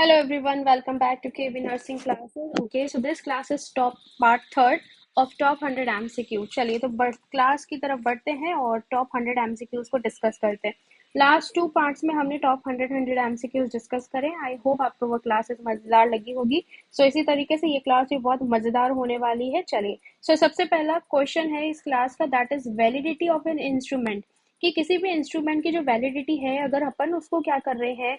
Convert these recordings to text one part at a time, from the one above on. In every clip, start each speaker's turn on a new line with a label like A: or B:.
A: Hello everyone, welcome back to KB Nursing classes. Okay, so this class is top part third of top 100 MCQ. चलिए तो class की तरफ बढ़ते हैं और टॉप 100 MCQs को डिस्कस करते हैं. लास्ट टू पार्ट्स में हमने टॉप 100 MCQs डिस्कस करें. आई होप आपको वो क्लासेस मजेदार लगी होगी. सो इसी तरीके से ये क्लास भी बहुत मजेदार होने वाली है. चलिए, सो सबसे पहला क्वेश्चन है इस क्लास का, that is validity of an instrument. कि किसी भी इंस्ट्रूमेंट की जो वैलिडिटी है, अगर अपन उसको क्या कर रहे हैं,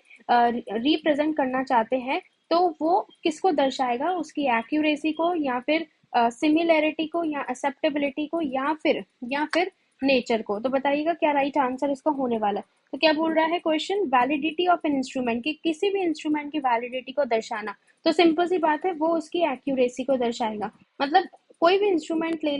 A: रिप्रेजेंट करना चाहते हैं, तो वो किसको दर्शाएगा, उसकी एक्यूरेसी को या फिर सिमिलैरिटी को या एक्सेप्टेबिलिटी को या फिर नेचर को. तो बताइएगा क्या राइट आंसर इसका होने वाला है. तो क्या बोल रहा है question, validity of an instrument, कि किसी भी इंस्ट्रूमेंट की वैलिडिटी को दर्शाना. तो सिंपल सी बात है, वो उसकी एक्यूरेसी को दर्शाएगा. मतलब कोई भी इंस्ट्रूमेंट ले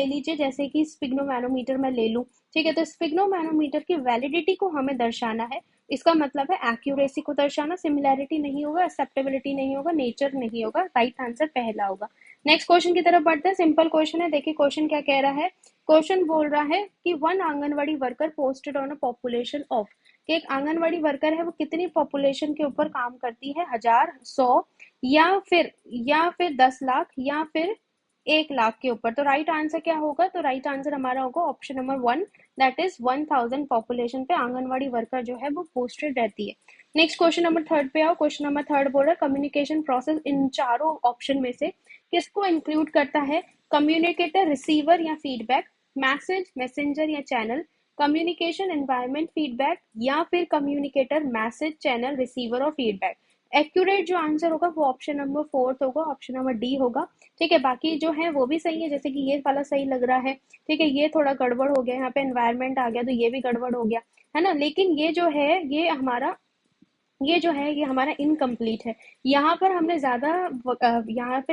A: लीजिए, जैसे कि स्पिग्नोमैनोमीटर मैं ले लूं. ठीक है, तो स्पिग्नोमैनोमीटर की वैलिडिटी को हमें दर्शाना है. इसका मतलब है एक्यूरेसी को दर्शाना. सिमिलैरिटी नहीं होगा, एक्सेप्टेबिलिटी नहीं होगा, नेचर नहीं होगा. राइट आंसर पहला होगा. नेक्स्ट क्वेश्चन की तरफ बढ़ते हैं. सिंपल क्वेश्चन है, देखिए क्वेश्चन क्या कह रहा है. क्वेश्चन बोल रहा है कि one anganwadi worker posted on a population of, कि एक आंगनवाड़ी वर्कर है, वो कितनी पॉपुलेशन के ऊपर काम करती है, 1000, 100 या फिर 10 लाख या फिर 1 लाख के ऊपर. तो राइट आंसर क्या होगा. तो राइट आंसर हमारा होगा option number 1, that is 1000 population पे आंगनवाड़ी वर्कर जो है वो पोस्टेड रहती है. नेक्स्ट क्वेश्चन नंबर थर्ड पे आओ. क्वेश्चन नंबर थर्ड बोल रहा है कम्युनिकेशन प्रोसेस इन चारों ऑप्शन में से किसको इंक्लूड करता है. कम्युनिकेटर, रिसीवर या फीडबैक, मैसेज, मैसेंजर या चैनल, कम्युनिकेशन एनवायरमेंट, फीडबैक या फिर कम्युनिकेटर, मैसेज, चैनल, रिसीवर और फीडबैक. एक्यूरेट जो आंसर होगा वो ऑप्शन नंबर फोर्थ होगा, ऑप्शन नंबर डी होगा. ठीक है, बाकी जो है वो भी सही है, जैसे कि ये वाला सही लग रहा है. ठीक है, ये थोड़ा गड़बड़ हो गया, यहाँ पे एनवायरनमेंट आ गया तो ये भी गड़बड़ हो गया है ना. लेकिन ये जो है ये हमारा इनकम्प्लीट है. यहाँ पे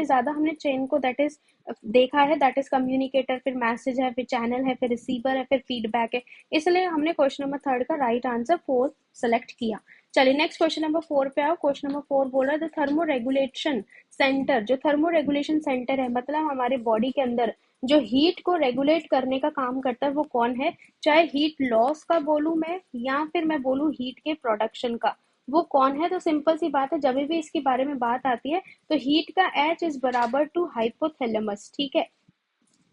A: ज्यादा हमने चेन को दैट इज देखा है, दैट इज कम्युनिकेटर, फिर मैसेज है, फिर चैनल है, फिर रिसीवर है, फिर फीडबैक है. इसलिए हमने क्वेश्चन नंबर थर्ड का राइट आंसर फोर सेलेक्ट किया. चलिए नेक्स्ट क्वेश्चन नंबर फोर पे आओ. क्वेश्चन नंबर फोर बोल रहा है थर्मो रेगुलेशन सेंटर. जो थर्मो रेगुलेशन सेंटर है, मतलब हमारे बॉडी के अंदर जो हीट को रेगुलेट करने का काम करता है, वो कौन है. चाहे हीट लॉस का बोलूं मैं या फिर मैं बोलूं हीट के प्रोडक्शन का, वो कौन है. तो सिंपल सी बात है, जब भी इसके बारे में बात आती है तो हीट का एच इज बराबर टू हाइपोथैलेमस. ठीक है,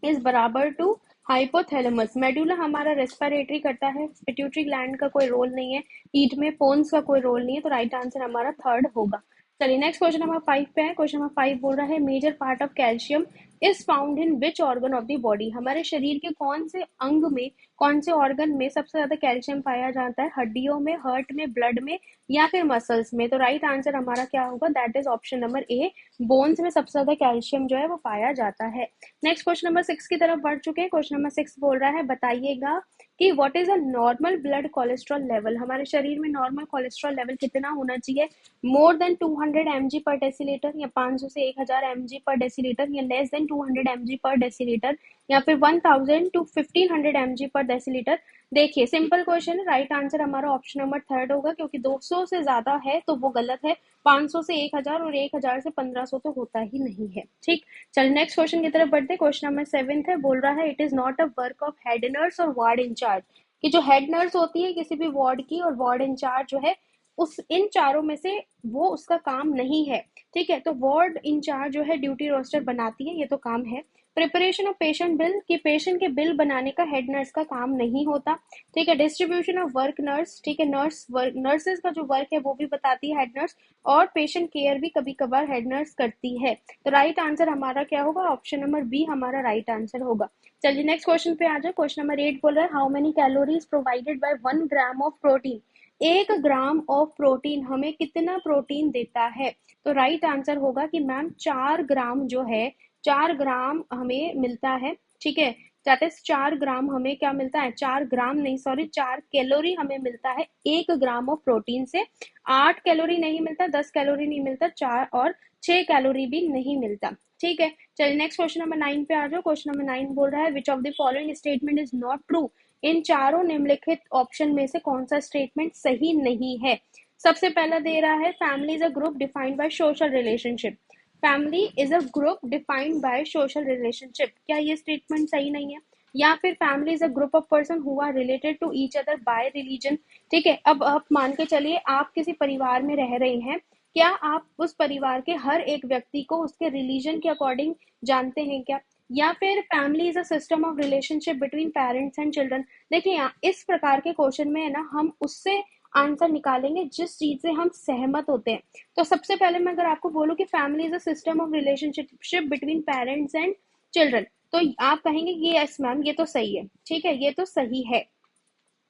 A: इज बराबर टू हाइपोथैलेमस. मेडुला हमारा रेस्पिरेटरी करता है, पिट्यूटरी ग्लैंड का कोई रोल नहीं है, हीट में पोन्स का कोई रोल नहीं है. तो राइट आंसर हमारा थर्ड होगा. चलिए नेक्स्ट क्वेश्चन नंबर 5 पे है. क्वेश्चन नंबर 5 बोल रहा है major part of calcium is found in which organ of the body. हमारे शरीर के कौन से अंग में, कौन से ऑर्गन में सबसे ज्यादा कैल्शियम पाया जाता है. हड्डियों में, हार्ट में, ब्लड में या फिर मसल्स में. तो राइट आंसर हमारा क्या होगा, that is option number A, bones में सबसे ज्यादा कैल्शियम जो है वो पाया जाता है. नेक्स्ट क्वेश्चन नंबर 6 की तरफ बढ़ चुके हैं. क्वेश्चन नंबर 6 बोल रहा है बताइएगा कि what is a normal blood cholesterol level. हमारे शरीर में नॉर्मल कोलेस्ट्रॉल लेवल कितना होना चाहिए. मोर देन 200 mg पर डेसीलीटर, या 500 से 1000 mg पर डेसीलीटर, या लेस देन 200 mg पर डेसीलीटर, या फिर 1000 टू 1500 mg पर डेसीलीटर. देखिए सिंपल क्वेश्चन है, राइट आंसर हमारा ऑप्शन नंबर थर्ड होगा, क्योंकि 200 से ज्यादा है तो वो गलत है. 500 से 1000 और 1000 से 1500 तो होता ही नहीं है. ठीक, चल नेक्स्ट क्वेश्चन की तरफ बढ़ते. क्वेश्चन नंबर 7 है, बोल रहा है it is not a work of head nurse और वार्ड इंचार्ज. कि जो हेड नर्स होती है किसी भी वार्ड की और वार्ड इंचार्ज जो है, उस इन चारों में से वो उसका काम नहीं है. ठीक है, तो वार्ड इंचार्ज जो है ड्यूटी रोस्टर बनाती है, ये तो काम है. प्रिपरेशन ऑफ पेशेंट बिल, कि पेशेंट के बिल बनाने का हेड नर्स का काम नहीं होता. ठीक है, डिस्ट्रीब्यूशन ऑफ वर्क नर्स, ठीक है, नर्सेज का जो वर्क है वो भी बताती है हेड नर्स, और पेशेंट केयर भी कभी कभार हेड नर्स करती है. तो राइट आंसर हमारा क्या होगा, ऑप्शन नंबर बी हमारा राइट आंसर होगा. चलिए नेक्स्ट क्वेश्चन पे आ जाओ. क्वेश्चन नंबर 8 बोल रहा है how many calories provided by 1 gram of protein. 1 gram of protein हमें कितना प्रोटीन देता है. तो राइट आंसर होगा कि मैम 4 ग्राम जो है, 4 ग्राम हमें मिलता है. ठीक है, दैट इज 4 ग्राम हमें क्या मिलता है, 4 ग्राम नहीं सॉरी 4 कैलोरी हमें मिलता है 1 ग्राम ऑफ प्रोटीन से. 8 कैलोरी नहीं मिलता, 10 कैलोरी नहीं मिलता, 4 और 6 कैलोरी भी नहीं मिलता. ठीक है, चलिए नेक्स्ट क्वेश्चन नंबर 9 पे आ जाओ. क्वेश्चन नंबर 9 बोल रहा है which of the following statement is not true. इन चारों निम्नलिखित ऑप्शन में से कौन सा स्टेटमेंट सही नहीं है. सबसे पहला दे रहा है family is a group defined by social relationship. Family is a group defined by social relationship, क्या ये स्टेटमेंट सही नहीं है. या फिर family is a group of person who are related to each other by religion. ठीक है, अब आप मान के चलिए आप किसी परिवार में रह रहे हैं, क्या आप उस परिवार के हर एक व्यक्ति को उसके रिलीजन के अकॉर्डिंग जानते हैं क्या? या फिर family is a system of relationship between parents and children. देखिए यहाँ इस प्रकार के क्वेश्चन में है ना, हम उससे आंसर निकालेंगे जिस चीज से हम सहमत होते हैं। तो सबसे पहले मैं अगर आपको बोलूं कि family is a system of relationship between parents and children, तो आप कहेंगे कि यस मैम ये तो सही है, ठीक है, ये तो सही है,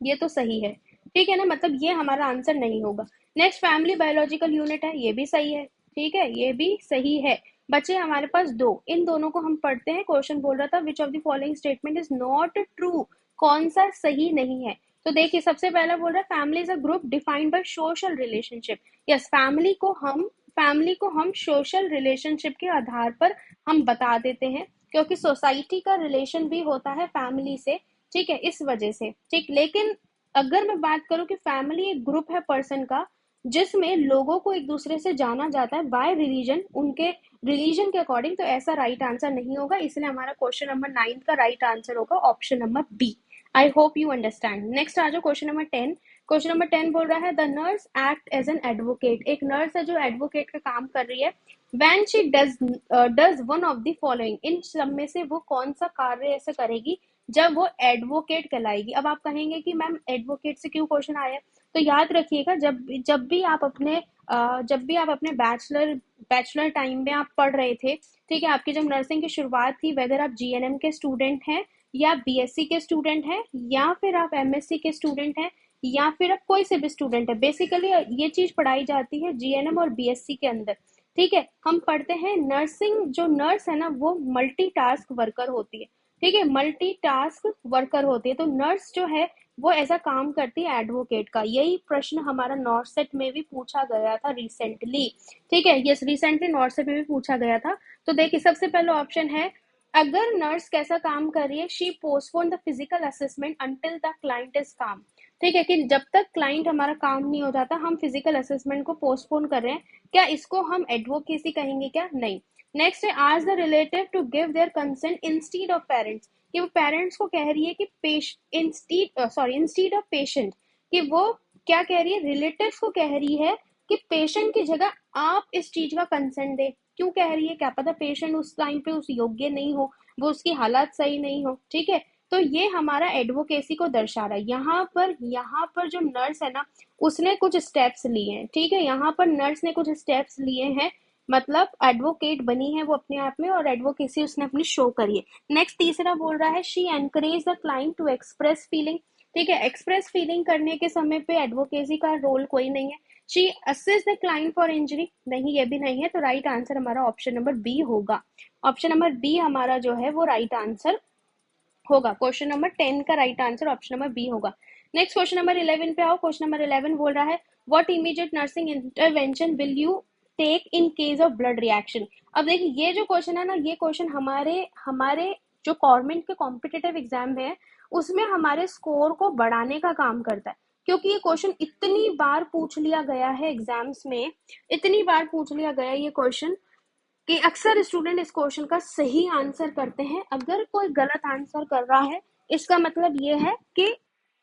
A: ये तो सही है, ठीक है ना, मतलब ये हमारा आंसर नहीं होगा। नेक्स्ट, फैमिली बायोलॉजिकल यूनिट है, ये भी सही है, ठीक है, ये भी सही है। बचे हमारे पास दो, इन दोनों को हम पढ़ते हैं। क्वेश्चन बोल रहा था विच of the following statement is not true, कौन सा सही नहीं है। तो देखिए सबसे पहला बोल रहा है family is a group defined by social relationship. Yes, family को हम सोशल रिलेशनशिप के आधार पर हम बता देते हैं, क्योंकि सोसाइटी का रिलेशन भी होता है फैमिली से, ठीक है, इस वजह से, ठीक। लेकिन अगर मैं बात करूं कि फैमिली एक ग्रुप है पर्सन का जिसमें लोगों को एक दूसरे से जाना जाता है बाय रिलीजन, उनके रिलीजन के अकॉर्डिंग, तो ऐसा राइट आंसर नहीं होगा। इसलिए हमारा क्वेश्चन नंबर 9 का राइट आंसर होगा option number B. I hope you understand. Next आ जाओ क्वेश्चन नंबर 10। क्वेश्चन नंबर 10 बोल रहा है the nurse act as an advocate. एक नर्स है जो एडवोकेट का काम कर रही है। When she does one of the following, इन सब में से वो कौन सा कार्य ऐसे करेगी जब वो एडवोकेट कहलाएगी। अब आप कहेंगे कि मैम एडवोकेट से क्यों क्वेश्चन आया, तो याद रखिएगा जब भी आप अपने बैचलर टाइम में आप पढ़ रहे थे, ठीक है, आपकी जब नर्सिंग की शुरुआत थी, वेदर आप जीएनएम के स्टूडेंट हैं या बीएससी के स्टूडेंट हैं या फिर आप एमएससी के स्टूडेंट हैं या फिर आप कोई से भी स्टूडेंट है, बेसिकली ये चीज पढ़ाई जाती है जीएनएम और बीएससी के अंदर, ठीक है। हम पढ़ते हैं नर्सिंग, जो नर्स है ना वो मल्टीटास्क वर्कर होती है, ठीक है, मल्टीटास्क वर्कर होती है। तो नर्स जो है वो ऐसा काम करती है एडवोकेट का। यही प्रश्न हमारा नॉर्थ सेट में भी पूछा गया था रिसेंटली, ठीक है, यस, रिसेंटली नॉर्थ सेट में भी पूछा गया था। तो देखिए सबसे पहला ऑप्शन है, अगर नर्स कैसा काम कर रही है, she postpone the physical assessment until the client is काम, ठीक है, कि जब तक क्लाइंट हमारा काम नहीं हो जाता हम फिजिकल असेसमेंट को पोस्टपोन कर रहे हैं, क्या इसको हम एडवोकेसी कहेंगे क्या? नहीं। नेक्स्ट है आज the relative to give their consent instead of parents, कि वो पेरेंट्स को कह रही है कि इंस्टीड ऑफ पेशेंट, कि वो क्या कह रही है, रिलेटिव को कह रही है कि पेशेंट की जगह आप इस चीज का कंसेंट दे। क्यों कह रही है, क्या पता पेशेंट उस टाइम पे उस योग्य नहीं हो, वो उसकी हालत सही नहीं हो, ठीक है। तो ये हमारा एडवोकेसी को दर्शा रहा है। यहाँ पर जो नर्स है ना उसने कुछ स्टेप्स लिए हैं, ठीक है, यहाँ पर नर्स ने कुछ स्टेप्स लिए हैं, मतलब एडवोकेट बनी है वो अपने आप में और एडवोकेसी उसने अपनी शो करी है। नेक्स्ट तीसरा बोल रहा है she encourage the client to express feeling, ठीक है, एक्सप्रेस फीलिंग करने के समय पे एडवोकेसी का रोल कोई नहीं है। She assist the client for injury, नहीं ये भी नहीं है। तो राइट आंसर हमारा ऑप्शन नंबर बी होगा। ऑप्शन नंबर बी हमारा जो है वो राइट आंसर होगा। क्वेश्चन नंबर 10 का right answer option number B होगा। नेक्स्ट क्वेश्चन नंबर 11 पे आओ। क्वेश्चन नंबर 11 बोल रहा है what immediate nursing intervention will you take in case of blood reaction. अब देखिए ये जो क्वेश्चन है ना, ये क्वेश्चन हमारे हमारे जो गवर्नमेंट के कॉम्पिटिटिव एग्जाम है उसमें हमारे स्कोर को बढ़ाने का काम करता है, क्योंकि ये क्वेश्चन इतनी बार पूछ लिया गया है एग्जाम्स में, इतनी बार पूछ लिया गया ये क्वेश्चन कि अक्सर स्टूडेंट इस क्वेश्चन का सही आंसर करते हैं। अगर कोई गलत आंसर कर रहा है इसका मतलब ये है कि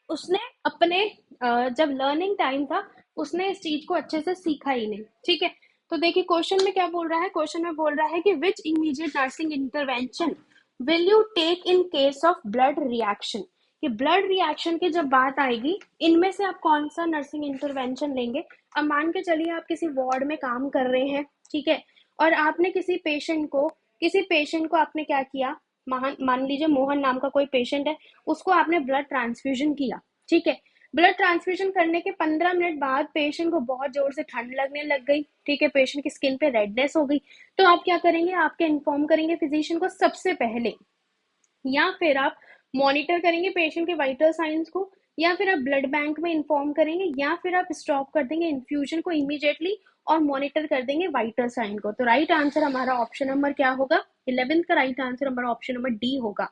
A: उसने अपने जब लर्निंग टाइम था उसने इस चीज को अच्छे से सीखा ही नहीं, ठीक है। तो देखिए क्वेश्चन में क्या बोल रहा है, क्वेश्चन में बोल रहा है कि which immediate nursing intervention will you take in case of blood reaction, कि ब्लड रिएक्शन की जब बात आएगी इनमें से आप कौन सा नर्सिंग इंटरवेंशन लेंगे। अब मान के चलिए आप किसी वार्ड में काम कर रहे हैं, ठीक है, और आपने किसी पेशेंट को आपने क्या किया, मान लीजिए मोहन नाम का कोई पेशेंट है, उसको आपने ब्लड ट्रांसफ्यूजन किया, ठीक है। ब्लड ट्रांसफ्यूजन करने के 15 मिनट बाद पेशेंट को बहुत जोर से ठंड लगने लग गई, ठीक है, पेशेंट की स्किन पे रेडनेस हो गई। तो आप क्या करेंगे, आपके इन्फॉर्म करेंगे फिजिशियन को सबसे पहले, या फिर आप मॉनिटर करेंगे पेशेंट के वाइटल साइंस को, या फिर आप ब्लड बैंक में इन्फॉर्म करेंगे, या फिर आप स्टॉप कर देंगे इन्फ्यूजन को इमीडिएटली और मॉनिटर कर देंगे वाइटल साइन को। तो राइट आंसर हमारा ऑप्शन नंबर क्या होगा, 11th का राइट आंसर हमारा ऑप्शन नंबर डी होगा।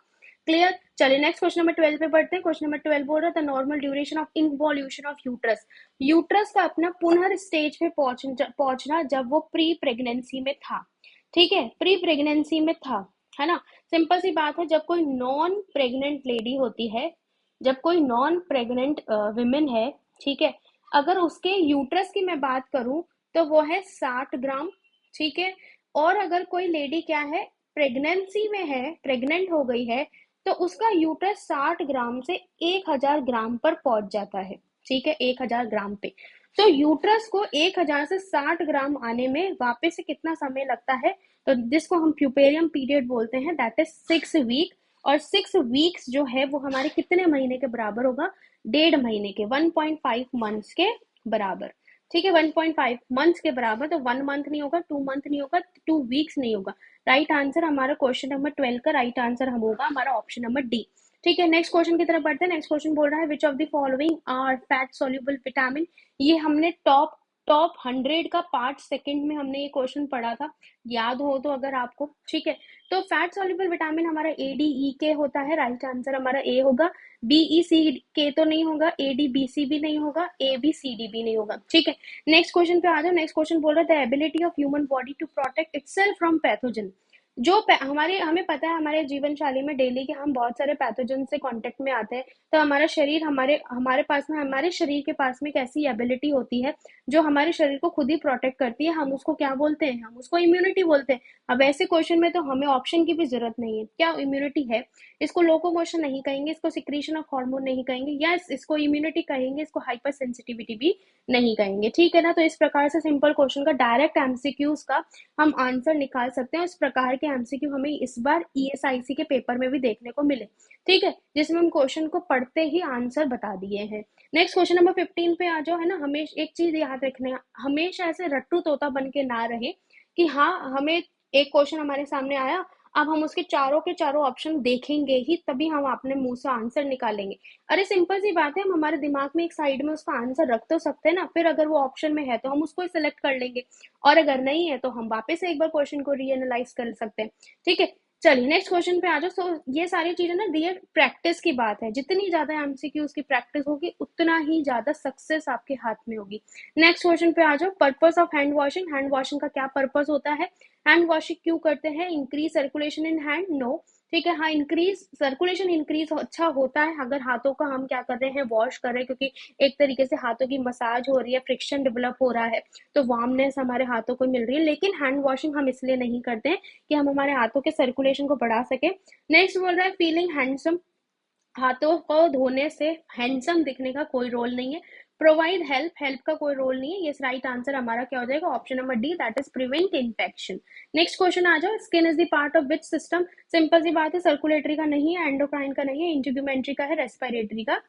A: क्लियर। चलिए नेक्स्ट क्वेश्चन नंबर 12 पे पढ़ते हैं। क्वेश्चन नंबर 12 बोल रहा था normal duration of involution of uterus, uterus का अपना पुनः स्टेज पे पहुंचना जब वो प्री प्रेगनेंसी में था, ठीक है, प्री प्रेगनेंसी में था, है ना। सिंपल सी बात है, जब कोई नॉन प्रेग्नेंट लेडी होती है, जब कोई नॉन प्रेग्नेंट विमेन है, ठीक है, अगर उसके यूट्रस की मैं बात करूं तो वो है 60 ग्राम। ठीक है, और अगर कोई लेडी क्या है, प्रेगनेंसी में है, प्रेग्नेंट हो गई है, तो उसका यूट्रस 60 ग्राम से 1000 ग्राम पर पहुंच जाता है। ठीक है, 1000 ग्राम पे। तो यूट्रस को 1000 से 60 ग्राम आने में वापस से कितना समय लगता है, तो जिसको हम प्यूपेरियम पीरियड बोलते हैं, दैट इज 6 वीक। और 6 वीक्स जो है वो हमारे कितने महीने के बराबर होगा, 1.5 महीने के, 1.5 मंथ्स के बराबर। ठीक है, 1.5 मंथ्स के बराबर। तो 1 मंथ नहीं होगा, 2 मंथ नहीं होगा, 2 वीक्स नहीं होगा। राइट आंसर हमारा क्वेश्चन नंबर 12 का राइट आंसर हम होगा हमारा ऑप्शन नंबर डी। ठीक है, नेक्स्ट क्वेश्चन की तरफ बढ़ते हैं। नेक्स्ट क्वेश्चन बोल रहा है which of the following are fat soluble vitamin. ये हमने टॉप टॉप 100 का पार्ट सेकंड में हमने ये क्वेश्चन पढ़ा था, याद हो तो अगर आपको। ठीक है, तो फैट सोल्यूबल विटामिन हमारा ADE के होता है, राइट आंसर हमारा ए होगा। BEC के तो नहीं होगा, ADBC भी नहीं होगा, ABCD भी नहीं होगा। ठीक है, नेक्स्ट क्वेश्चन पे आ जाओ। नेक्स्ट क्वेश्चन बोल रहा है the ability of human body to protect itself from pathogen. जो हमारे, हमें पता है हमारे जीवन शैली में डेली के हम बहुत सारे पैथोजन से कांटेक्ट में आते हैं, तो हमारा शरीर, हमारे हमारे पास में, हमारे शरीर के पास में एक ऐसी एबिलिटी होती है जो हमारे शरीर को खुद ही प्रोटेक्ट करती है। हम उसको क्या बोलते हैं, हम उसको इम्यूनिटी बोलते हैं। अब ऐसे क्वेश्चन में तो हमें ऑप्शन की भी जरूरत नहीं है, क्या इम्यूनिटी है। इसको लोकोमोशन नहीं कहेंगे, इसको सिक्रीशन ऑफ हार्मोन नहीं कहेंगे, या इसको इम्यूनिटी कहेंगे, इसको हाइपर सेंसिटिविटी भी नहीं कहेंगे। ठीक है ना, तो इस प्रकार से सिंपल क्वेश्चन का डायरेक्ट एमसीक्यूज का हम आंसर निकाल सकते हैं। इस प्रकार के एमसीक्यू हमें इस बार ESIC के पेपर में भी देखने को मिले। ठीक है, जिसमें हम क्वेश्चन को पढ़ते ही आंसर बता दिए हैं। नेक्स्ट क्वेश्चन नंबर 15 पे आ जाओ, है ना। हमेशा एक चीज याद रखना, हमेशा ऐसे रट्टू तोता बन के ना रहे कि हाँ हमें एक क्वेश्चन हमारे सामने आया, अब हम उसके चारों के चारों ऑप्शन देखेंगे ही तभी हम अपने मुंह से आंसर निकालेंगे। अरे सिंपल सी बात है, हम हमारे दिमाग में एक साइड में उसका आंसर रख तो सकते हैं ना, फिर अगर वो ऑप्शन में है तो हम उसको सिलेक्ट कर लेंगे, और अगर नहीं है तो हम वापस से एक बार क्वेश्चन को रीएनालाइज कर सकते हैं। ठीक है, चलिए नेक्स्ट क्वेश्चन पे आ जाओ। सो ये सारी चीजें ना ये प्रैक्टिस की बात है, जितनी ज्यादा एमसीक्यूज की प्रैक्टिस होगी उतना ही ज्यादा सक्सेस आपके हाथ में होगी। नेक्स्ट क्वेश्चन पे आ जाओ, purpose of hand washing. Hand washing का क्या पर्पस होता है, हैंड वॉशिंग क्यों करते हैं, increase circulation in hand, no. ठीक है, हाँ इंक्रीज सर्कुलेशन इंक्रीज अच्छा होता है अगर हाथों का हम क्या कर रहे हैं, वॉश कर रहे हैं, क्योंकि एक तरीके से हाथों की मसाज हो रही है, फ्रिक्शन डेवलप हो रहा है, तो वार्मनेस हमारे हाथों को मिल रही है। लेकिन हैंड वॉशिंग हम इसलिए नहीं करते हैं कि हम हमारे हाथों के सर्कुलेशन को बढ़ा सके। नेक्स्ट बोल रहा है फीलिंग हैंडसम। हाथों को धोने से हैंडसम दिखने का कोई रोल नहीं है। प्रोवाइड हेल्प, हेल्प का कोई रोल नहीं है। ये राइट आंसर हमारा क्या हो जाएगा, option number D, that is prevent infection. Next question आ जाओ, skin is the part of which system. Simple सी बात है, सर्कुलेटरी का नहीं है, एंडोक्राइन का नहीं है, इंटीग्यूमेंट्री का है, रेस्पिरेटरी का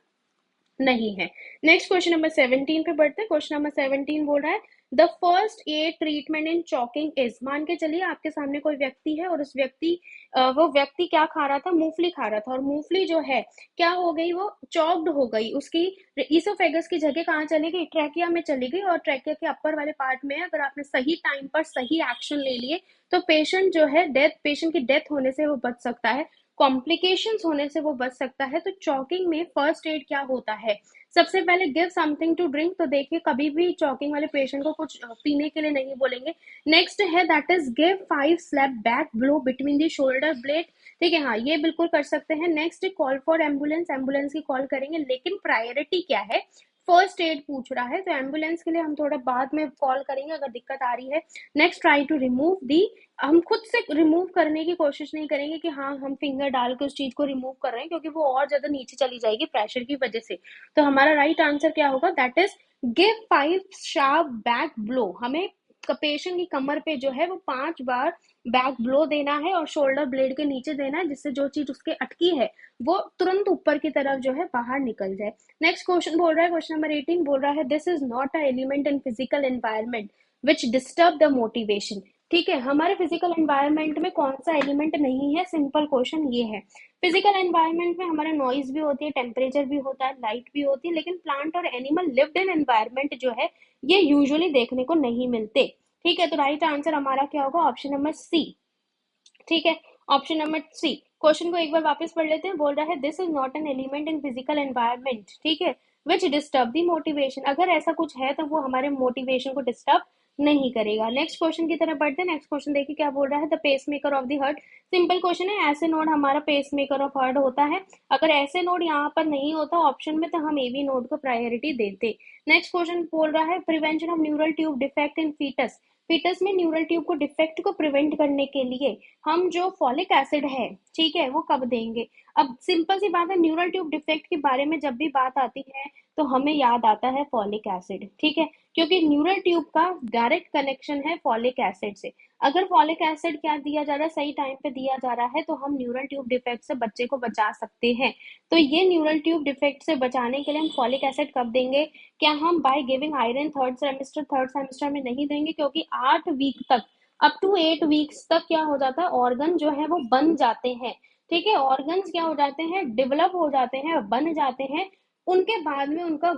A: नहीं है। नेक्स्ट क्वेश्चन नंबर 17 पे बढ़ते हैं। क्वेश्चन नंबर 17 बोल रहा है the first aid treatment in choking is. मान के चलिए आपके सामने कोई व्यक्ति है और उस व्यक्ति वो व्यक्ति क्या खा रहा था, मूंगफली खा रहा था, और मूंगफली जो है क्या हो गई, वो चॉक्ड हो गई, उसकी ईसोफेगस की जगह कहाँ चली गई, ट्रैकिया में चली गई। और ट्रैकिया के अपर वाले पार्ट में अगर आपने सही टाइम पर सही एक्शन ले लिए तो पेशेंट जो है पेशेंट की डेथ होने से वो बच सकता है, कॉम्प्लिकेशंस होने से वो बच सकता है। तो चॉकिंग में फर्स्ट एड क्या होता है, सबसे पहले गिव समथिंग टू ड्रिंक। तो देखिए कभी भी चॉकिंग वाले पेशेंट को कुछ पीने के लिए नहीं बोलेंगे। नेक्स्ट है that is give 5 slap back blow between the shoulder blade. ठीक है, हाँ ये बिल्कुल कर सकते हैं। Next call for ambulance, ambulance की कॉल करेंगे, लेकिन प्रायोरिटी क्या है, फर्स्ट एड पूछ रहा है, तो एम्बुलेंस के लिए हम थोड़ा बाद में कॉल करेंगे अगर दिक्कत आ रही है। Next try to remove the, हम खुद से रिमूव करने की कोशिश नहीं करेंगे कि हाँ हम फिंगर डाल के उस चीज को रिमूव कर रहे हैं, क्योंकि वो और ज्यादा नीचे चली जाएगी प्रेशर की वजह से। तो हमारा राइट आंसर क्या होगा, that is give 5 sharp back blow. हमें पेशेंट की कमर पे जो है वो 5 बार बैक ब्लो देना है और शोल्डर ब्लेड के नीचे देना है, जिससे जो चीज उसके अटकी है वो तुरंत ऊपर की तरफ जो है बाहर निकल जाए। नेक्स्ट क्वेश्चन बोल रहा है, क्वेश्चन नंबर 18 बोल रहा है this is not a element in physical environment which disturb the motivation. ठीक है, हमारे फिजिकल एनवायरनमेंट में कौन सा एलिमेंट नहीं है, सिंपल क्वेश्चन ये है। फिजिकल एनवायरनमेंट में हमारा नॉइज भी होती है, टेम्परेचर भी होता है, लाइट भी होती है, लेकिन प्लांट और एनिमल लिव्ड इन एनवायरनमेंट जो है ये यूजुअली देखने को नहीं मिलते। ठीक है, तो राइट आंसर हमारा क्या होगा, ऑप्शन नंबर सी। ठीक है, ऑप्शन नंबर सी। क्वेश्चन को एक बार वापस पढ़ लेते हैं। बोल रहा है this is not an element in physical environment, ठीक है, विच डिस्टर्ब दी मोटिवेशन। अगर ऐसा कुछ है तो वो हमारे मोटिवेशन को डिस्टर्ब नहीं करेगा। नेक्स्ट क्वेश्चन की तरफ बढ़ते हैं। नेक्स्ट क्वेश्चन देखिए क्या बोल रहा है, the pacemaker of the heart. Simple question है, ऐसे नोड हमारा पेस मेकर ऑफ हार्ट होता है। अगर ऐसे नोड यहाँ पर नहीं होता ऑप्शन में तो हम एवी नोड को प्रायोरिटी देते। नेक्स्ट क्वेश्चन बोल रहा है prevention of neural tube defect in foetus. Foetus में न्यूरल ट्यूब को डिफेक्ट को प्रिवेंट करने के लिए हम जो फॉलिक एसिड है, ठीक है, वो कब देंगे। अब सिंपल सी बात है, न्यूरल ट्यूब डिफेक्ट के बारे में जब भी बात आती है तो हमें याद आता है फॉलिक एसिड, ठीक है, क्योंकि न्यूरल ट्यूब का डायरेक्ट कनेक्शन है फॉलिक एसिड से। अगर फॉलिक एसिड क्या दिया जा रहा है, सही टाइम पे दिया जा रहा है, तो हम न्यूरल ट्यूब डिफेक्ट से बच्चे को बचा सकते हैं। तो ये न्यूरल ट्यूब डिफेक्ट से बचाने के लिए हम फॉलिक एसिड कब देंगे, क्या हम bye giving iron third semester में नहीं देंगे, क्योंकि 8 वीक तक, अप टू 8 वीक्स तक क्या हो जाता है, ऑर्गन जो है वो बन जाते हैं, ठीक है, ऑर्गन्स क्या हो जाते हैं, डेवलप हो जाते हैं, बन जाते हैं। उनके बाद में उनका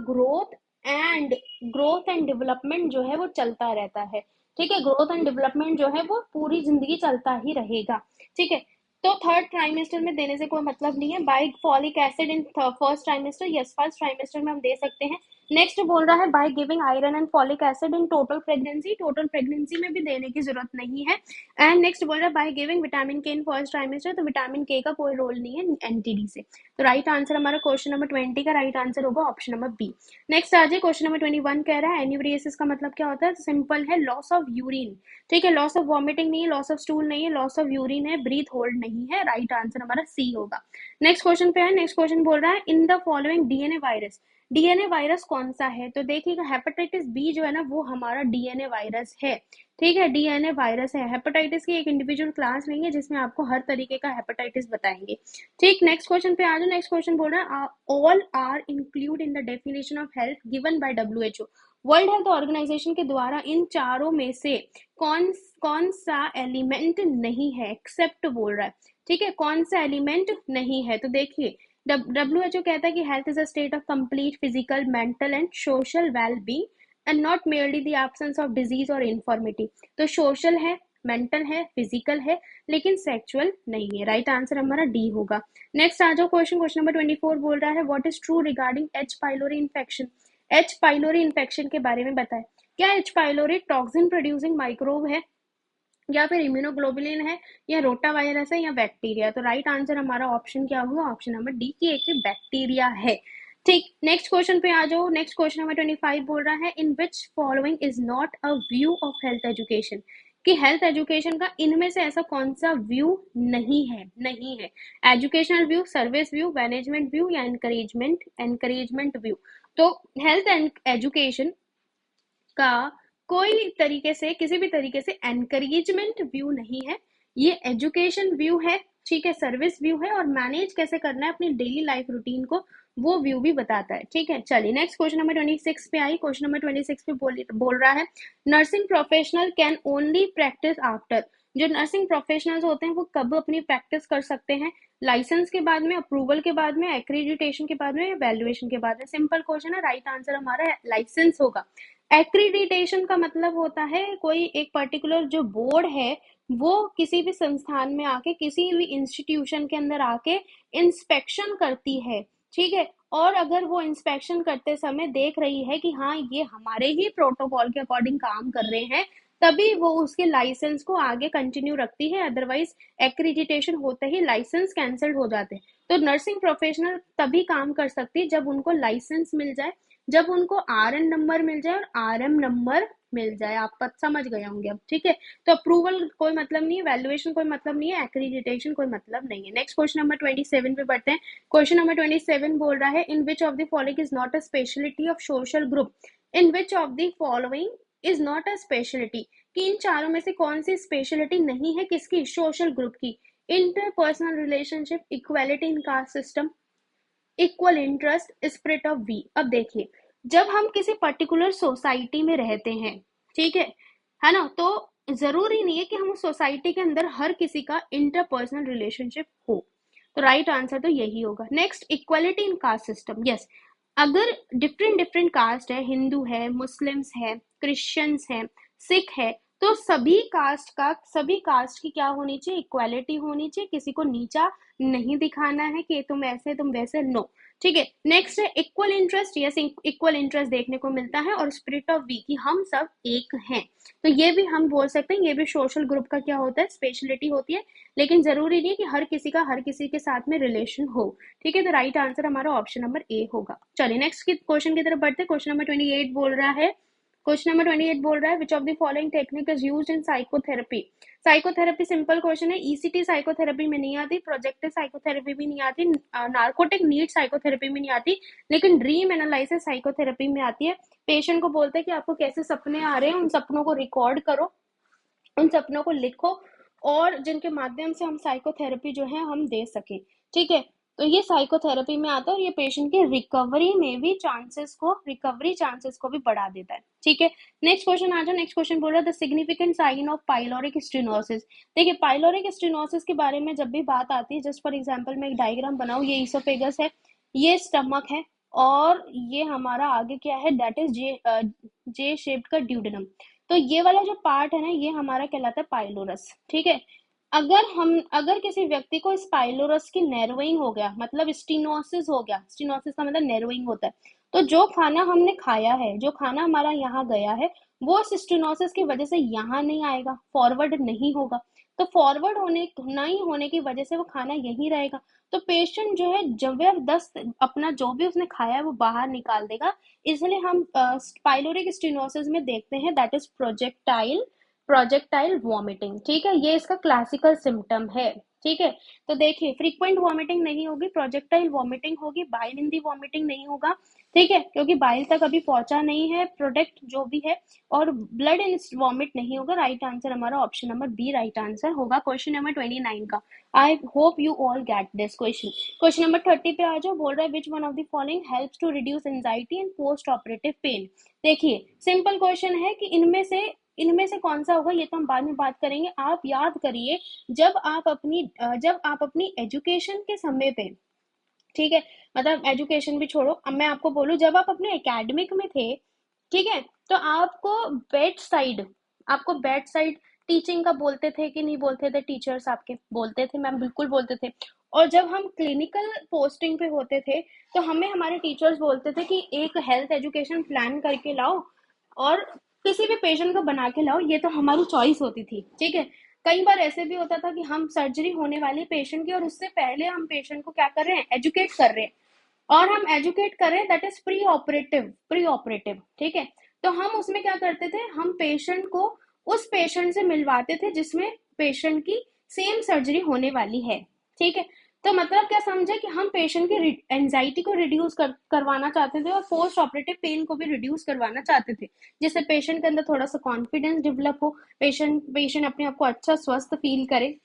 A: एंड ग्रोथ एंड डेवलपमेंट जो है वो चलता रहता है, ठीक है, ग्रोथ एंड डेवलपमेंट जो है वो पूरी जिंदगी चलता ही रहेगा, ठीक है। तो थर्ड ट्राइमेस्टर में देने से कोई मतलब नहीं है। By folic acid in first trimester, yes first trimester में हम दे सकते हैं। नेक्स्ट बोल रहा है by giving iron and folic acid in total pregnancy, total pregnancy में भी देने की जरूरत नहीं है। एंड नेक्स्ट बोल रहा है बाय गिविंग विटामिन के इन फर्स्ट ट्राइमेस्टर, तो विटामिन के का कोई रोल नहीं है एनटीडी से। तो राइट आंसर हमारा क्वेश्चन नंबर 20 का राइट आंसर होगा ऑप्शन नंबर बी। नेक्स्ट आ जाए क्वेश्चन नंबर 21, कह रहा है एन्यूरियसिस का मतलब क्या होता है, सिंपल है, लॉस ऑफ यूरिन, ठीक है, लॉस ऑफ वॉमिटिंग नहीं है, लॉस ऑफ स्टूल नहीं है, लॉस ऑफ यूरिन है, ब्रीथ होल्ड नहीं है, राइट आंसर हमारा सी होगा। नेक्स्ट क्वेश्चन पे है, नेक्स्ट क्वेश्चन बोल रहा है in the following DNA virus, DNA virus कौन सा है, तो देखिएगा हेपेटाइटिस बी जो है ना वो हमारा डीएनए वायरस है, ठीक है, डीएनए वायरस है। हेपेटाइटिस की एक इंडिविजुअल क्लास नहीं है जिसमें आपको हर तरीके का हेपेटाइटिस बताएंगे, ठीक। नेक्स्ट क्वेश्चन पे आ जाओ। नेक्स्ट क्वेश्चन बोल रहा है all are include in the definition of health given by WHO, World Health Organization के द्वारा इन चारों में से कौन कौन सा एलिमेंट नहीं है, एक्सेप्ट बोल रहा है, ठीक है, कौन सा एलिमेंट नहीं है। तो देखिए डब्ल्यूएचओ कहता है कि health is a state of complete physical mental and social wellbeing and not merely the absence of disease और इन्फॉर्मिटी। तो सोशल है, मेंटल है, फिजिकल है, लेकिन सेक्सुअल नहीं है, राइट आंसर हमारा डी होगा। नेक्स्ट आ जाओ क्वेश्चन, क्वेश्चन नंबर 24 बोल रहा है what is true regarding H pylori infection, H pylori infection के बारे में बताएं। क्या H pylori toxin producing microbe है, या फिर इम्यूनोग्लोबुलिन है, या रोटा वायरस है, या बैक्टीरिया। तो राइट आंसर हमारा ऑप्शन क्या होगा, ऑप्शन नंबर डी की एक बैक्टीरिया है, ठीक। नेक्स्ट क्वेश्चन पे आ जाओ। नेक्स्ट क्वेश्चन नंबर 25 बोल रहा है in which following is not a view of health education, कि हेल्थ एजुकेशन का इनमें से ऐसा कौन सा व्यू नहीं है, नहीं है, educational view, service view, management view, या एनकरेजमेंट व्यू। तो हेल्थ एंड एजुकेशन का कोई तरीके से, किसी भी तरीके से एनकरेजमेंट व्यू नहीं है, ये एजुकेशन व्यू है, ठीक है, सर्विस व्यू है, और मैनेज कैसे करना है अपनी डेली लाइफ रूटीन को वो व्यू भी बताता है, ठीक है। चलिए नेक्स्ट क्वेश्चन नंबर 26 पे आई। क्वेश्चन नंबर 26 पे बोल रहा है nursing professional can only practice after, जो नर्सिंग प्रोफेशनल्स होते हैं वो कब अपनी प्रैक्टिस कर सकते हैं, लाइसेंस के बाद में, अप्रूवल के बाद में, एक्रीडिटेशन के बाद में, या वैल्यूएशन के बाद में। सिंपल क्वेश्चन है, राइट आंसर हमारा लाइसेंस होगा। एक्रीडिटेशन का मतलब होता है कोई एक पर्टिकुलर जो बोर्ड है वो किसी भी संस्थान में आके, किसी भी इंस्टीट्यूशन के अंदर आके इंस्पेक्शन करती है, ठीक है, और अगर वो इंस्पेक्शन करते समय देख रही है कि हाँ ये हमारे ही प्रोटोकॉल के अकॉर्डिंग काम कर रहे हैं, तभी वो उसके लाइसेंस को आगे कंटिन्यू रखती है, अदरवाइज एक्रीडिटेशन होते ही लाइसेंस कैंसल्ड हो जाते हैं। तो नर्सिंग प्रोफेशनल तभी काम कर सकती है जब उनको लाइसेंस मिल जाए, जब उनको आरएन नंबर मिल जाए और आरएम नंबर मिल जाए, आप समझ गए होंगे अब, ठीक है। तो अप्रूवल कोई मतलब नहीं है, वैल्यूएशन कोई मतलब नहीं है, एक्रीडिटेशन कोई मतलब नहीं है। नेक्स्ट क्वेश्चन नंबर 27 पे बढ़ते हैं। क्वेश्चन नंबर 27 बोल रहा है in which of the following is not a speciality of social group, in which of the following is not a speciality, कि इन चारों में से कौन सी स्पेशलिटी नहीं है किसकी, सोशल ग्रुप की। Interpersonal relationship, equality in caste system, equal interest, spirit of we. अब देखिए जब हम किसी पर्टिकुलर सोसाइटी में रहते हैं, ठीक है ना, तो जरूरी नहीं है कि हम उस सोसाइटी के अंदर हर किसी का इंटरपर्सनल रिलेशनशिप हो, तो राइट आंसर तो यही होगा। Next equality in caste system, yes, अगर डिफरेंट डिफरेंट कास्ट है, हिंदू है, मुस्लिम्स है, क्रिश्चियंस है, सिख है, तो सभी कास्ट की क्या होनी चाहिए, इक्वालिटी होनी चाहिए, किसी को नीचा नहीं दिखाना है कि तुम ऐसे तुम वैसे, नो। ठीक है, नेक्स्ट है equal interest. Yes, equal interest देखने को मिलता है। और स्पिरिट ऑफ वी, की हम सब एक हैं। तो ये भी हम बोल सकते हैं, ये भी सोशल ग्रुप का क्या होता है, स्पेशलिटी होती है। लेकिन जरूरी नहीं कि हर किसी का हर किसी के साथ में रिलेशन हो। ठीक है, तो राइट आंसर हमारा ऑप्शन नंबर ए होगा। चलिए नेक्स्ट क्वेश्चन की तरफ बढ़ते हैं। क्वेश्चन नंबर 28 बोल रहा है, क्वेश्चन नंबर 28 बोल रहा है which of the following technique is used in psychotherapy. Psychotherapy simple question है, ईसीटी साइकोथेरेपी में नहीं आती, प्रोजेक्टिव साइकोथेरेपी भी नहीं आती, नार्कोटिक नीड साइकोथेरेपी में नहीं आती, लेकिन ड्रीम एनालिसिस साइकोथेरेपी में आती है। पेशेंट को बोलते हैं कि आपको कैसे सपने आ रहे हैं, उन सपनों को रिकॉर्ड करो, उन सपनों को लिखो, और जिनके माध्यम से हम साइकोथेरेपी जो है हम दे सकें। ठीक है, तो ये साइकोथेरेपी में आता है, और ये पेशेंट की रिकवरी में भी रिकवरी चांसेस को भी बढ़ा देता है। ठीक है, नेक्स्ट क्वेश्चन आ जाओ। नेक्स्ट क्वेश्चन बोल रहा है the significant sign of pyloric stenosis. देखिए, पाइलोरिक स्टेनोसिस के बारे में जब भी बात आती है, जस्ट फॉर एग्जांपल मैं एक डायग्राम बनाऊं, ये ईसोफेगस है, ये स्टमक है, और ये हमारा आगे क्या है, दैट इज जे शेप्ड का ड्यूडेनम। तो ये वाला जो पार्ट है ना, ये हमारा कहलाता है पाइलोरस। ठीक है, अगर किसी व्यक्ति को स्पाइलोरस की नैरोइंग हो गया, मतलब स्टीनोसिस हो गया, स्टीनोसिस का मतलब नैरोइंग होता है, तो जो खाना हमने खाया है, जो खाना हमारा यहाँ गया है, वो स्टीनोसिस की वजह से यहाँ नहीं आएगा, फॉरवर्ड नहीं होगा। तो फॉरवर्ड होने नहीं होने की वजह से वो खाना यहीं रहेगा। तो पेशेंट जो है जबरदस्त अपना जो भी उसने खाया है वो बाहर निकाल देगा। इसलिए हम पाइलोरिक स्टेनोसिस में देखते हैं दैट इज प्रोजेक्टाइल वॉमिटिंग। ठीक है, ये इसका क्लासिकल सिम्टम है। ठीक है, तो देखिए, फ्रीक्वेंट वॉमिटिंग नहीं होगी, प्रोजेक्टाइल वॉमिटिंग होगी, बाइल इन दी वॉमिटिंग नहीं होगा। ठीक है, क्योंकि बाइल तक अभी पहुंचा नहीं है प्रोडक्ट जो भी है, और ब्लड इन वॉमिट नहीं होगा। राइट आंसर हमारा option number B right answer होगा क्वेश्चन नंबर 29 का। I hope you all get this question. Question number 30 पे आ जाओ। बोल रहा है which one of the following helps to reduce anxiety and post operative pain. देखिए, सिंपल क्वेश्चन है कि इनमें से कौन सा होगा, ये तो हम बाद में बात करेंगे। आप याद करिए, जब आप अपनी एजुकेशन के समय पे, ठीक है, मतलब एजुकेशन भी छोड़ो, अब मैं आपको बोलूं, जब आप अपने एकेडमिक में थे, ठीक है, तो आपको बेड साइड टीचिंग का बोलते थे कि नहीं बोलते थे? टीचर्स आपके बोलते थे, मैम बिल्कुल बोलते थे। और जब हम क्लिनिकल पोस्टिंग पे होते थे, तो हमें हमारे टीचर्स बोलते थे कि एक हेल्थ एजुकेशन प्लान करके लाओ, और किसी भी पेशेंट को बना के लाओ। ये तो हमारी चॉइस होती थी। ठीक है, कई बार ऐसे भी होता था कि हम सर्जरी होने वाली पेशेंट की, और उससे पहले हम पेशेंट को क्या कर रहे हैं, एजुकेट कर रहे हैं, और हम एजुकेट कर रहे हैं दैट इज प्री ऑपरेटिव। ठीक है, तो हम उसमें क्या करते थे, हम पेशेंट को उस पेशेंट से मिलवाते थे जिसमें पेशेंट की सेम सर्जरी होने वाली है। ठीक है, तो मतलब क्या समझे कि हम पेशेंट की एंजाइटी को रिड्यूस करवाना चाहते थे, और पोस्ट ऑपरेटिव पेन को भी रिड्यूस करवाना चाहते थे, जिससे पेशेंट के अंदर थोड़ा सा कॉन्फिडेंस डेवलप हो, पेशेंट अपने आप को अच्छा स्वस्थ फील करे।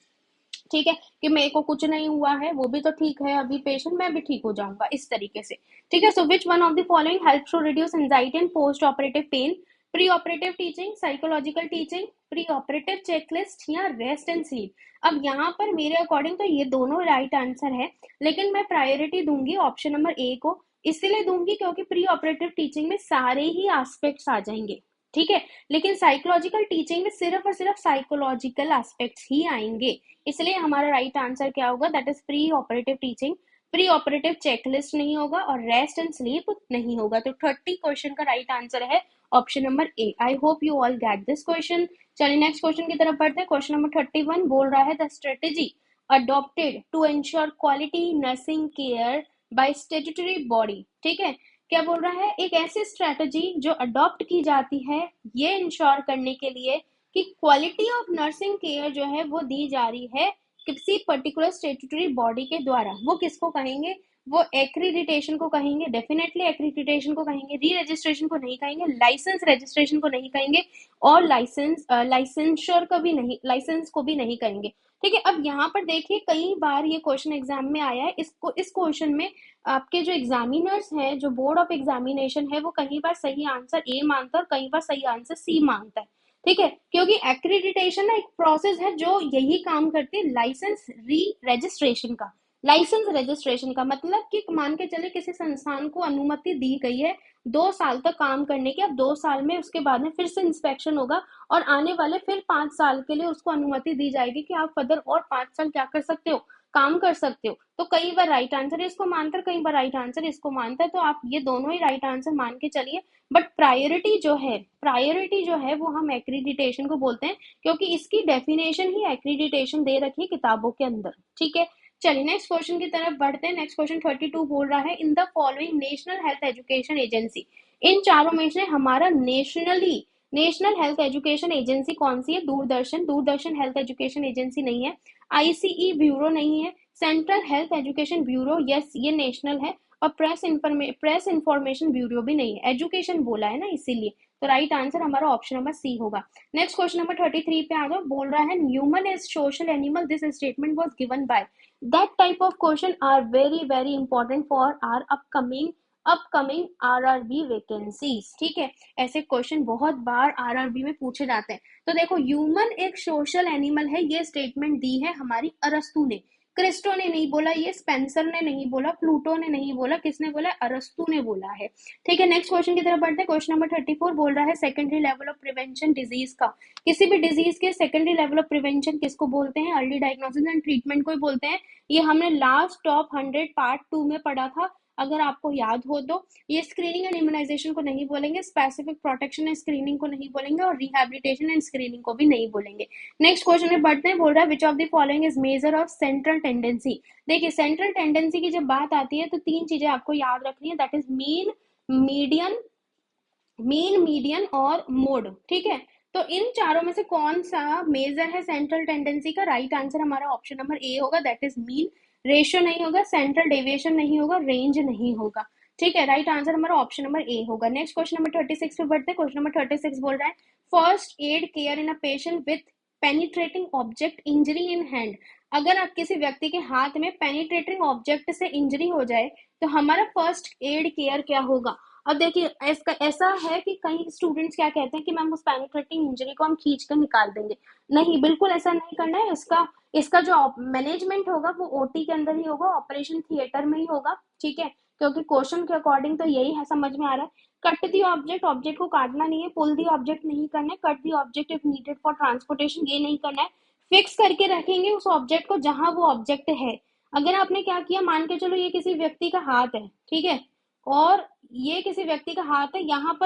A: ठीक है, कि मेरे को कुछ नहीं हुआ है, वो भी तो ठीक है अभी पेशेंट, मैं भी ठीक हो जाऊंगा, इस तरीके से। ठीक है, so which one of the following help to reduce anxiety and post operative pain? Pre operative teaching, psychological teaching, pre operative checklist, या रेस्ट एंड स्लीप। अब यहाँ पर मेरे अकॉर्डिंग तो ये दोनों राइट आंसर है, लेकिन मैं प्रायोरिटी दूंगी ऑप्शन नंबर ए को। इसलिए दूंगी क्योंकि प्री ऑपरेटिव टीचिंग में सारे ही एस्पेक्ट्स आ जाएंगे। ठीक है, लेकिन साइकोलॉजिकल टीचिंग में सिर्फ और सिर्फ साइकोलॉजिकल एस्पेक्ट्स ही आएंगे। इसलिए हमारा राइट आंसर क्या होगा, that is pre operative teaching. Pre operative checklist नहीं होगा, और रेस्ट एंड स्लीप नहीं होगा। तो 30 क्वेश्चन का राइट आंसर है option number A. I hope you all get this question. चलिए नेक्स्ट क्वेश्चन की तरफ बढ़ते हैं। क्वेश्चन नंबर 31 बोल रहा है the strategy adopted to ensure quality nursing care by statutory body. ठीक है, क्या बोल रहा है, एक ऐसी स्ट्रेटजी जो अडॉप्ट की जाती है ये इंश्योर करने के लिए कि क्वालिटी ऑफ नर्सिंग केयर जो है वो दी जा रही है किसी पर्टिकुलर स्टेट्यूटरी बॉडी के द्वारा। वो किसको कहेंगे, वो एक्रीडिटेशन को कहेंगे, डेफिनेटली एक्रीडिटेशन को कहेंगे, री रजिस्ट्रेशन को नहीं कहेंगे, लाइसेंस रजिस्ट्रेशन को नहीं कहेंगे, और लाइसेंसर को भी नहीं, लाइसेंस को भी नहीं कहेंगे। ठीक है, अब यहाँ पर देखिए, कई बार ये क्वेश्चन एग्जाम में आया है। इस क्वेश्चन में आपके जो एग्जामिनर्स हैं, जो बोर्ड ऑफ एग्जामिनेशन है, वो कई बार सही आंसर ए मानता है और कई बार सही आंसर सी मानता है। ठीक है, क्योंकि एक्रीडिटेशन ना एक प्रोसेस है जो यही काम करती है लाइसेंस री रजिस्ट्रेशन का। लाइसेंस रजिस्ट्रेशन का मतलब कि मान के चले किसी संस्थान को अनुमति दी गई है 2 साल तक काम करने की। अब 2 साल में उसके बाद में फिर से इंस्पेक्शन होगा, और आने वाले फिर 5 साल के लिए उसको अनुमति दी जाएगी कि आप फर्दर और 5 साल क्या कर सकते हो, काम कर सकते हो। तो कई बार राइट आंसर इसको मानता है, कई बार राइट आंसर इसको मानता है, तो आप ये दोनों ही राइट आंसर मान के चलिए। बट प्रायोरिटी जो है वो हम एक्रीडिटेशन को बोलते हैं, क्योंकि इसकी डेफिनेशन ही एक्रीडिटेशन दे रखी है किताबों के अंदर। ठीक है, चलिए नेक्स्ट क्वेश्चन की तरफ बढ़ते हैं। नेक्स्ट क्वेश्चन 32 बोल रहा है, in the following national health education agency, इन चारों में से हमारा नेशनल हेल्थ एजुकेशन एजेंसी कौन सी है? Doordarshan, Doordarshan health education agency नहीं है। आईसीई ब्यूरो नहीं है। Central health education bureau, yes ये नेशनल है। और प्रेस इंफॉर्मेशन ब्यूरो भी नहीं है, एजुकेशन बोला है ना इसीलिए। तो राइट आंसर हमारा ऑप्शन नंबर सी होगा। नेक्स्ट क्वेश्चन नंबर 33 पे आ जाओ। बोल रहा है human is social animal, this statement was given by. That type of question are very very important for our upcoming RRB vacancies. ठीक है, ऐसे क्वेश्चन बहुत बार आरआरबी में पूछे जाते हैं। तो देखो, ह्यूमन एक सोशल एनिमल है, ये स्टेटमेंट दी है हमारी अरस्तु ने। क्रिस्टो ने नहीं बोला, ये स्पेंसर ने नहीं बोला, प्लूटो ने नहीं बोला, किसने बोला? अरस्तु ने बोला है। ठीक है, नेक्स्ट क्वेश्चन की तरफ बढ़ते हैं। क्वेश्चन नंबर 34 बोल रहा है secondary level of prevention disease का, किसी भी डिजीज के सेकेंडरी लेवल ऑफ प्रिवेंशन किसको बोलते हैं? अर्ली डायग्नोसिस एंड ट्रीटमेंट को ही बोलते हैं। ये हमने लास्ट टॉप 100 पार्ट 2 में पढ़ा था, अगर आपको याद हो तो। ये स्क्रीनिंग एंड इम्यूनाइजेशन को नहीं बोलेंगे, स्पेसिफिक प्रोटेक्शन एंड स्क्रीनिंग को नहीं बोलेंगे, और रिहैबिलिटेशन एंड स्क्रीनिंग को भी नहीं बोलेंगे। नेक्स्ट क्वेश्चन में बढ़ते हैं। बोल रहा है which of the following is measure of central tendency. देखिए, सेंट्रल टेंडेंसी की जब बात आती है तो तीन चीजें आपको याद रखनी है, दैट इज मीडियन और मोड। ठीक है, तो इन चारों में से कौन सा मेजर है सेंट्रल टेंडेंसी का? राइट आंसर हमारा ऑप्शन नंबर ए होगा, दैट इज मीन। रेशियो नहीं होगा, सेंट्रल डेविएशन नहीं होगा, रेंज नहीं होगा। ठीक है, राइट आंसर हमारा ऑप्शन नंबर ए होगा। नेक्स्ट क्वेश्चन नंबर 36 पे बढ़ते हैं। क्वेश्चन नंबर 36 बोल रहा है first aid care in a patient with penetrating object injury in hand. अगर आप किसी व्यक्ति के हाथ में पेनिट्रेटिंग ऑब्जेक्ट से इंजरी हो जाए तो हमारा फर्स्ट एड केयर क्या होगा? अब देखिए, ऐसा है कि कई स्टूडेंट्स क्या कहते हैं कि मैम उस पेनिट्रेटिंग इंजरी को हम खींच कर निकाल देंगे। नहीं, बिल्कुल ऐसा नहीं करना है। इसका जो मैनेजमेंट होगा वो ओटी के अंदर ही होगा, ऑपरेशन थिएटर में ही होगा। ठीक है, क्योंकि क्वेश्चन के अकॉर्डिंग तो यही है, समझ में आ रहा है। कट दी ऑब्जेक्ट को काटना नहीं है, पुल दी ऑब्जेक्ट नहीं करना है, cut the object if needed for transportation ये नहीं करना है। फिक्स करके रखेंगे उस ऑब्जेक्ट को जहां वो ऑब्जेक्ट है। अगर आपने क्या किया, मान के चलो ये किसी व्यक्ति का हाथ है, ठीक है, और ये किसी व्यक्ति का हाथ है, यहाँ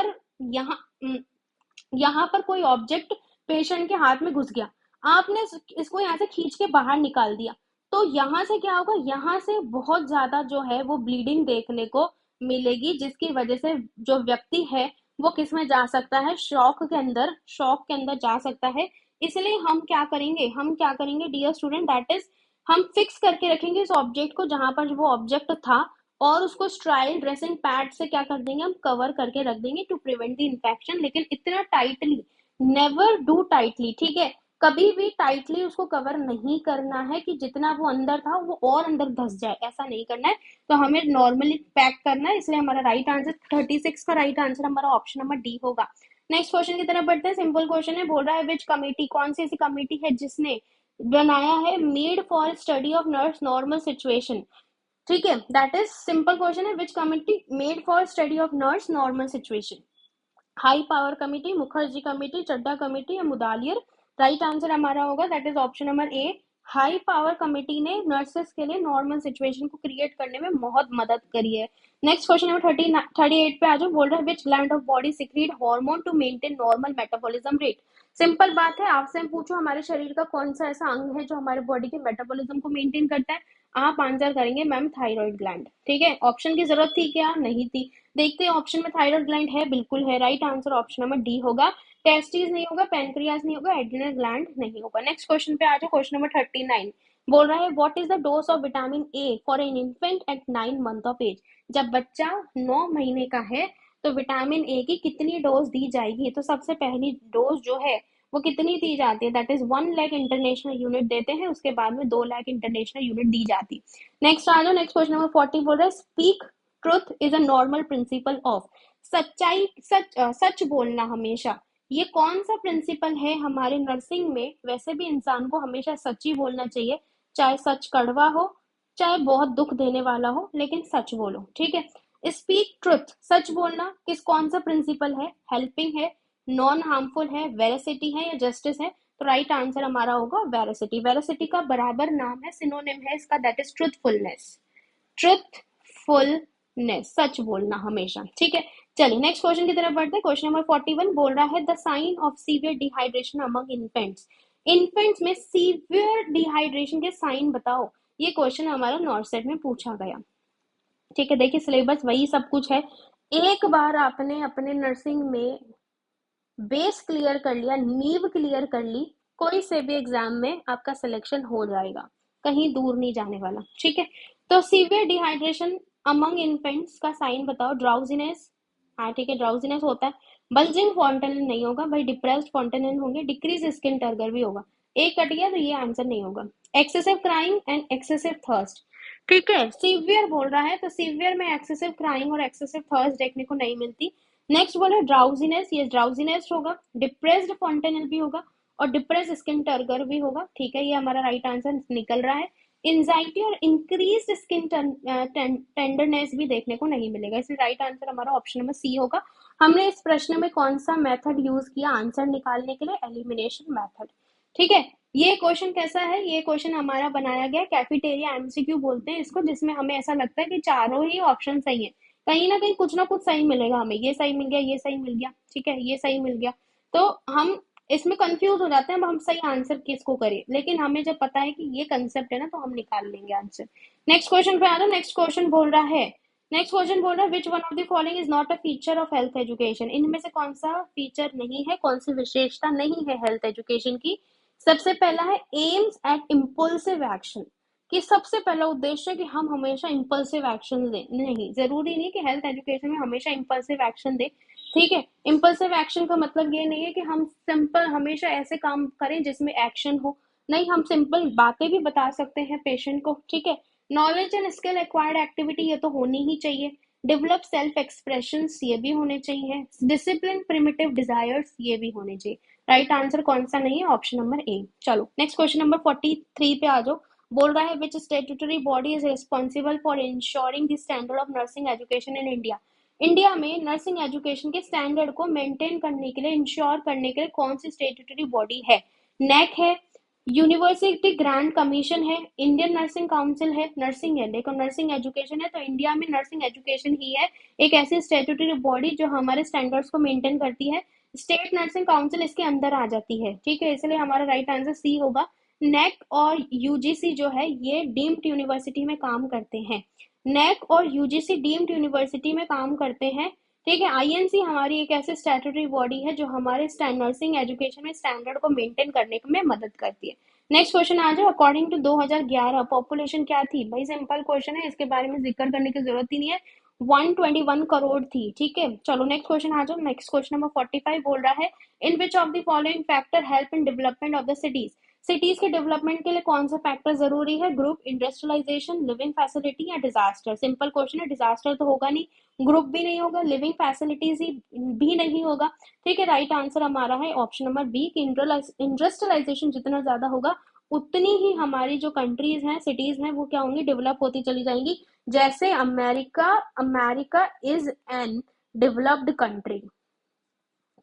A: यहाँ पर कोई ऑब्जेक्ट पेशेंट के हाथ में घुस गया, आपने इसको यहाँ से खींच के बाहर निकाल दिया, तो यहाँ से क्या होगा? यहाँ से बहुत ज्यादा जो है वो ब्लीडिंग देखने को मिलेगी, जिसकी वजह से जो व्यक्ति है वो किस में जा सकता है? शॉक के अंदर जा सकता है। इसलिए हम क्या करेंगे डियर स्टूडेंट, दैट इज हम फिक्स करके रखेंगे इस ऑब्जेक्ट को जहां पर वो ऑब्जेक्ट था, और उसको स्ट्राइल ड्रेसिंग पैड से क्या कर देंगे? हम कवर करके रख देंगे टू प्रिवेंट द इन्फेक्शन। लेकिन इतना टाइटली नेवर डू टाइटली, ठीक है, कभी भी टाइटली उसको कवर नहीं करना है कि जितना वो अंदर था वो और अंदर धस जाए, ऐसा नहीं करना है। तो हमें नॉर्मली पैक करना है, इसलिए हमारा राइट आंसर 36 का राइट आंसर हमारा ऑप्शन नंबर डी होगा। नेक्स्ट क्वेश्चन की तरफ बढ़ते हैं। सिंपल क्वेश्चन है, बोल रहा है विच कमेटी, कौन सी ऐसी कमेटी है जिसने बनाया है made for study of nurse normal situation. ठीक है, दैट इज सिंपल क्वेश्चन है, which committee made for study of nurse normal situation. High power committee, Mukherjee committee, Chadha committee या मुदालियर। राइट आंसर हमारा होगा that is option number A. High power committee ने nurses के लिए normal situation को create करने में बहुत मदद करी है। नेक्स्ट क्वेश्चन नंबर 38 पे आ जाओ। बोल रहा है which gland of body secrete hormone to maintain normal metabolism rate. Simple बात है, आपसे हम पूछो हमारे शरीर का कौन सा ऐसा अंग है जो हमारे बॉडी के मेटाबॉलिज्म को मेंटेन करता है, आप आंसर करेंगे मैम थायराइड ग्लैंड। ठीक है, ऑप्शन की जरूरत थी क्या? नहीं थी। देखते हैं ऑप्शन में थायराइड ग्लैंड है, बिल्कुल है। Right answer option number D होगा। टेस्टिस नहीं होगा, पेनक्रियास नहीं होगा, एड्रिनल ग्लैंड नहीं होगा। नेक्स्ट क्वेश्चन पे आ जाओ। क्वेश्चन नंबर 39 बोल रहा है what is the dose of vitamin A for an infant at 9 month of age. जब बच्चा 9 महीने का है तो विटामिन ए की कितनी डोज दी जाएगी? तो सबसे पहली डोज जो है वो कितनी दी जाती है? That is 1 lakh international unit देते हैं, उसके बाद में 2 लाख इंटरनेशनल यूनिट दी जाती। नेक्स्ट आ जाओ। नेक्स्ट क्वेश्चन नंबर 40 बोल रहा है speak truth is a normal principle of. सच बोलना हमेशा, ये कौन सा प्रिंसिपल है हमारे नर्सिंग में? वैसे भी इंसान को हमेशा सच ही बोलना चाहिए, चाहे सच कड़वा हो, चाहे बहुत दुख देने वाला हो, लेकिन सच बोलो। ठीक है, स्पीक ट्रुथ, सच बोलना, कौन सा प्रिंसिपल है? हेल्पिंग है, नॉन हार्मफुल है, वेरासिटी है या जस्टिस है? तो राइट आंसर हमारा होगा वेरासिटी। वेरासिटी का बराबर नाम है, सिनोनिम है इसका, दैट इज ट्रुथफुलनेस। ट्रुथफुलनेस, सच बोलना हमेशा, ठीक है। चलिए नेक्स्ट क्वेश्चन की तरफ बढ़ते हैं। क्वेश्चन नंबर 41 बोल रहा है the sign of severe dehydration among infants. Infants में सीवियर डिहाइड्रेशन के साइन बताओ। ये क्वेश्चन हमारा नॉर्थ सेट में पूछा गया, ठीक है। देखिए सिलेबस वही सब कुछ है। एक बार आपने अपने नर्सिंग में बेस क्लियर कर लिया, नींव क्लियर कर ली, कोई से भी एग्जाम में आपका सिलेक्शन हो जाएगा, कहीं दूर नहीं जाने वाला, ठीक है। तो सीवियर डिहाइड्रेशन अमंग इन्फेंट्स का साइन बताओ। ड्राउजीनेस, हाँ ठीक है, ड्राउजीनेस होता है। बल्जिंग फॉन्टेनिन नहीं होगा भाई, डिप्रेस्ड फॉन्टेनिन होंगे। डिक्रीज स्किन टर्गर भी होगा। एक कट गया तो ये आंसर नहीं होगा। Excessive crying and excessive thirst, ठीक है। सीवियर बोल रहा है तो सीवियर में एक्सेसिव क्राइंग और एक्सेसिव थर्स्ट देखने को नहीं मिलती। नेक्स्ट बोला ड्राउजीनेस, ये ड्राउजीनेस होगा। डिप्रेस्ड फॉन्टेनल भी होगा और डिप्रेस्ड स्किन टर्गर भी होगा, ठीक है। ये हमारा राइट आंसर निकल रहा है। एंजाइटी और इंक्रीज स्किन टेंडरनेस भी देखने को नहीं मिलेगा, इसलिए राइट आंसर हमारा ऑप्शन नंबर सी होगा। हमने इस प्रश्न में कौन सा मेथड यूज किया आंसर निकालने के लिए? एलिमिनेशन मेथड, ठीक है। ये क्वेश्चन कैसा है? ये क्वेश्चन हमारा बनाया गया कैफेटेरिया एमसीक्यू बोलते हैं इसको, जिसमें हमें ऐसा लगता है कि चारों ही ऑप्शन सही है, कहीं ना कहीं कुछ ना कुछ सही मिलेगा हमें। ये सही मिल गया, ये सही मिल गया, ठीक है, ये सही मिल गया, तो हम इसमें कंफ्यूज हो जाते हैं। अब हम सही आंसर किसको करें, लेकिन हमें जब पता है कि ये कंसेप्ट है ना, तो हम निकाल लेंगे आंसर। नेक्स्ट क्वेश्चन पे आ जाओ। नेक्स्ट क्वेश्चन बोल रहा है which one of the following is not a feature of health education. इनमें से कौन सा फीचर नहीं है, कौन सी विशेषता नहीं है हेल्थ एजुकेशन की? सबसे पहला है एम्स एट इम्पल्सिव एक्शन, कि सबसे पहला उद्देश्य है कि हम हमेशा इम्पल्सिव एक्शन दें। नहीं, जरूरी नहीं कि हेल्थ एजुकेशन में हमेशा इम्पल्सिव एक्शन दें, ठीक है। इम्पल्सिव एक्शन का मतलब ये नहीं है कि हम सिंपल हमेशा ऐसे काम करें जिसमें एक्शन हो, नहीं, हम सिंपल बातें भी बता सकते हैं पेशेंट को, ठीक है। Knowledge and skill acquired activity, ये तो होनी ही चाहिए। डेवलप सेल्फ एक्सप्रेशन, ये भी होने चाहिए। डिसिप्लिन प्रिमिटिव डिजायर्स, ये भी होने चाहिए। राइट आंसर कौन सा नहीं है? ऑप्शन नंबर ए। चलो नेक्स्ट क्वेश्चन नंबर 43 पे आ जाओ। बोल रहा है which statutory body is responsible for ensuring the standard of nursing education in India. India में नर्सिंग एजुकेशन के स्टैंडर्ड को मेंटेन करने के लिए, इंश्योर करने के लिए कौन सी स्टेट्यूटरी बॉडी है? नेक है, यूनिवर्सिटी ग्रांट कमीशन है, इंडियन नर्सिंग काउंसिल है, नर्सिंग है। देखो नर्सिंग एजुकेशन है तो इंडिया में नर्सिंग एजुकेशन ही है एक ऐसी स्टेट्यूटरी बॉडी जो हमारे स्टैंडर्ड्स को मेंटेन करती है। स्टेट नर्सिंग काउंसिल इसके अंदर आ जाती है, ठीक है, इसलिए हमारा राइट आंसर सी होगा। नेक और यूजीसी जो है ये डीम्ड यूनिवर्सिटी में काम करते हैं। नेक और यूजीसी डीम्ड यूनिवर्सिटी में काम करते हैं, ठीक है। आईएनसी हमारी एक ऐसी स्टैट्यूटरी बॉडी है जो हमारे नर्सिंग एजुकेशन में स्टैंडर्ड को मेंटेन करने में मदद करती है। नेक्स्ट क्वेश्चन आ जाओ। अकॉर्डिंग टू 2011 पॉपुलेशन क्या थी? भाई सिंपल क्वेश्चन है, इसके बारे में जिक्र करने की जरूरत ही नहीं है। 121 करोड़ थी, ठीक है। चलो नेक्स्ट क्वेश्चन आ जाओ। नेक्स्ट क्वेश्चन नंबर 45 बोल रहा है in which of the following factor help in development of the cities. Cities के डेवलपमेंट के लिए कौन सा फैक्टर जरूरी है? ग्रुप, इंडस्ट्रियलाइजेशन, लिविंग फैसिलिटी या डिजास्टर। सिंपल क्वेश्चन है, डिजास्टर तो होगा नहीं, ग्रुप भी नहीं होगा, लिविंग फैसिलिटीज ही भी नहीं होगा, ठीक है। राइट आंसर हमारा है ऑप्शन नंबर बी कि इंडस्ट्रियलाइजेशन जितना ज्यादा होगा उतनी ही हमारी जो कंट्रीज हैं, सिटीज हैं, वो क्या होंगी? डेवलप होती चली जाएंगी। जैसे America, America is an developed country,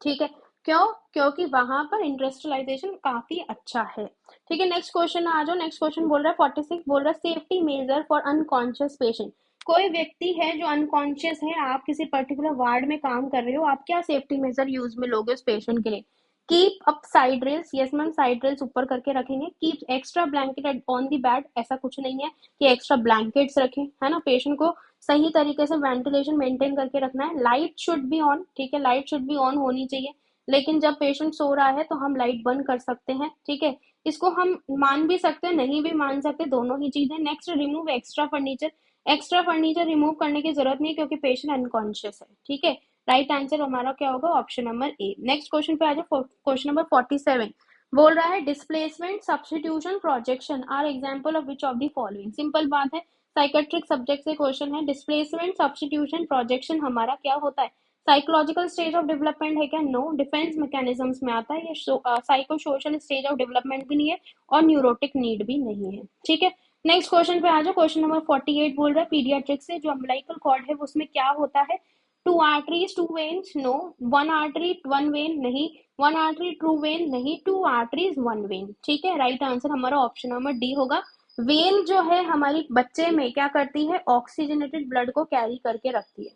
A: ठीक है। क्यों? क्योंकि वहां पर इंडस्ट्रियलाइजेशन काफी अच्छा है, ठीक है। नेक्स्ट क्वेश्चन आ जाओ। नेक्स्ट क्वेश्चन बोल रहा है 46 बोल रहा है safety major for unconscious patient. कोई व्यक्ति है जो अनकॉन्शियस है, आप किसी पर्टिकुलर वार्ड में काम कर रहे हो, आप क्या सेफ्टी मेजर यूज में लोगे उस पेशेंट के लिए? Keep up side rails, yes ma'am, side rails ऊपर करके रखेंगे। Keep extra blanket on the bed, ऐसा कुछ नहीं है कि एक्स्ट्रा ब्लैंकेट्स रखें, है ना। पेशेंट को सही तरीके से वेंटिलेशन मेंटेन करके रखना है। लाइट शुड बी ऑन, ठीक है, लाइट शुड बी ऑन होनी चाहिए, लेकिन जब पेशेंट सो रहा है तो हम लाइट बंद कर सकते हैं, ठीक है। इसको हम मान भी सकते हैं, नहीं भी मान सकते, दोनों ही चीजें। Next, remove extra furniture. Extra furniture remove करने की जरूरत नहीं है क्योंकि पेशेंट अनकॉन्शियस है, ठीक है। राइट आंसर हमारा क्या होगा? Option number A. Next question पे आ जाओ। क्वेश्चन नंबर 47 बोल रहा है displacement, substitution, projection are example of which of the following. Simple बात है, साइकेट्रिक सब्जेक्ट से क्वेश्चन है। डिस्प्लेसमेंट, सब्स्टिट्यूशन, प्रोजेक्शन हमारा क्या होता है? साइकोलॉजिकल स्टेज ऑफ डेवलपमेंट है क्या? नो। डिफेंस मैकेनिज्म्स में आता है। ये psycho social stage of development भी नहीं है और न्यूरोटिक नीड भी नहीं है, ठीक है। नेक्स्ट क्वेश्चन पे आ जाओ। क्वेश्चन नंबर 48 बोल रहा है पीडियाट्रिक्स से जो अम्बिलिकल कॉर्ड है उसमें क्या होता है? Two arteries two veins no, one artery one vein नहीं, वन आर्टरी टू वेन नहीं, टू आर्टरीज वन वेन। ठीक है, राइट आंसर हमारा ऑप्शन नंबर डी होगा। वेन जो है हमारी बच्चे में क्या करती है, ऑक्सीजनेटेड ब्लड को कैरी करके रखती है,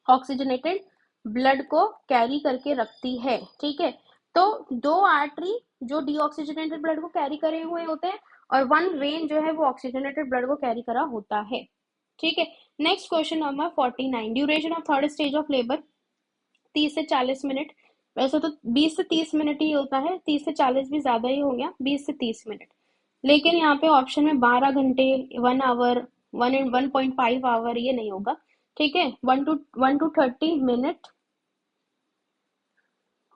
A: ऑक्सीजनेटेड ब्लड को कैरी करके रखती है। ठीक है, तो दो आर्टरी जो डीऑक्सीजनेटेड ब्लड को कैरी करे हुए होते हैं और वन वेन जो है वो ऑक्सीजनेटेड ब्लड को कैरी करा होता है। ठीक है, next question number 49, duration of third stage of labour 30 से 40 मिनट। वैसे तो 20 से 30 मिनट ही होता है, 30 से 40 भी ज्यादा ही हो गया, 20 से 30 मिनट, लेकिन यहाँ पे ऑप्शन में 12 घंटे, 1 आवर, 1.5 आवर ये नहीं होगा। ठीक है, 1 to 30 minute,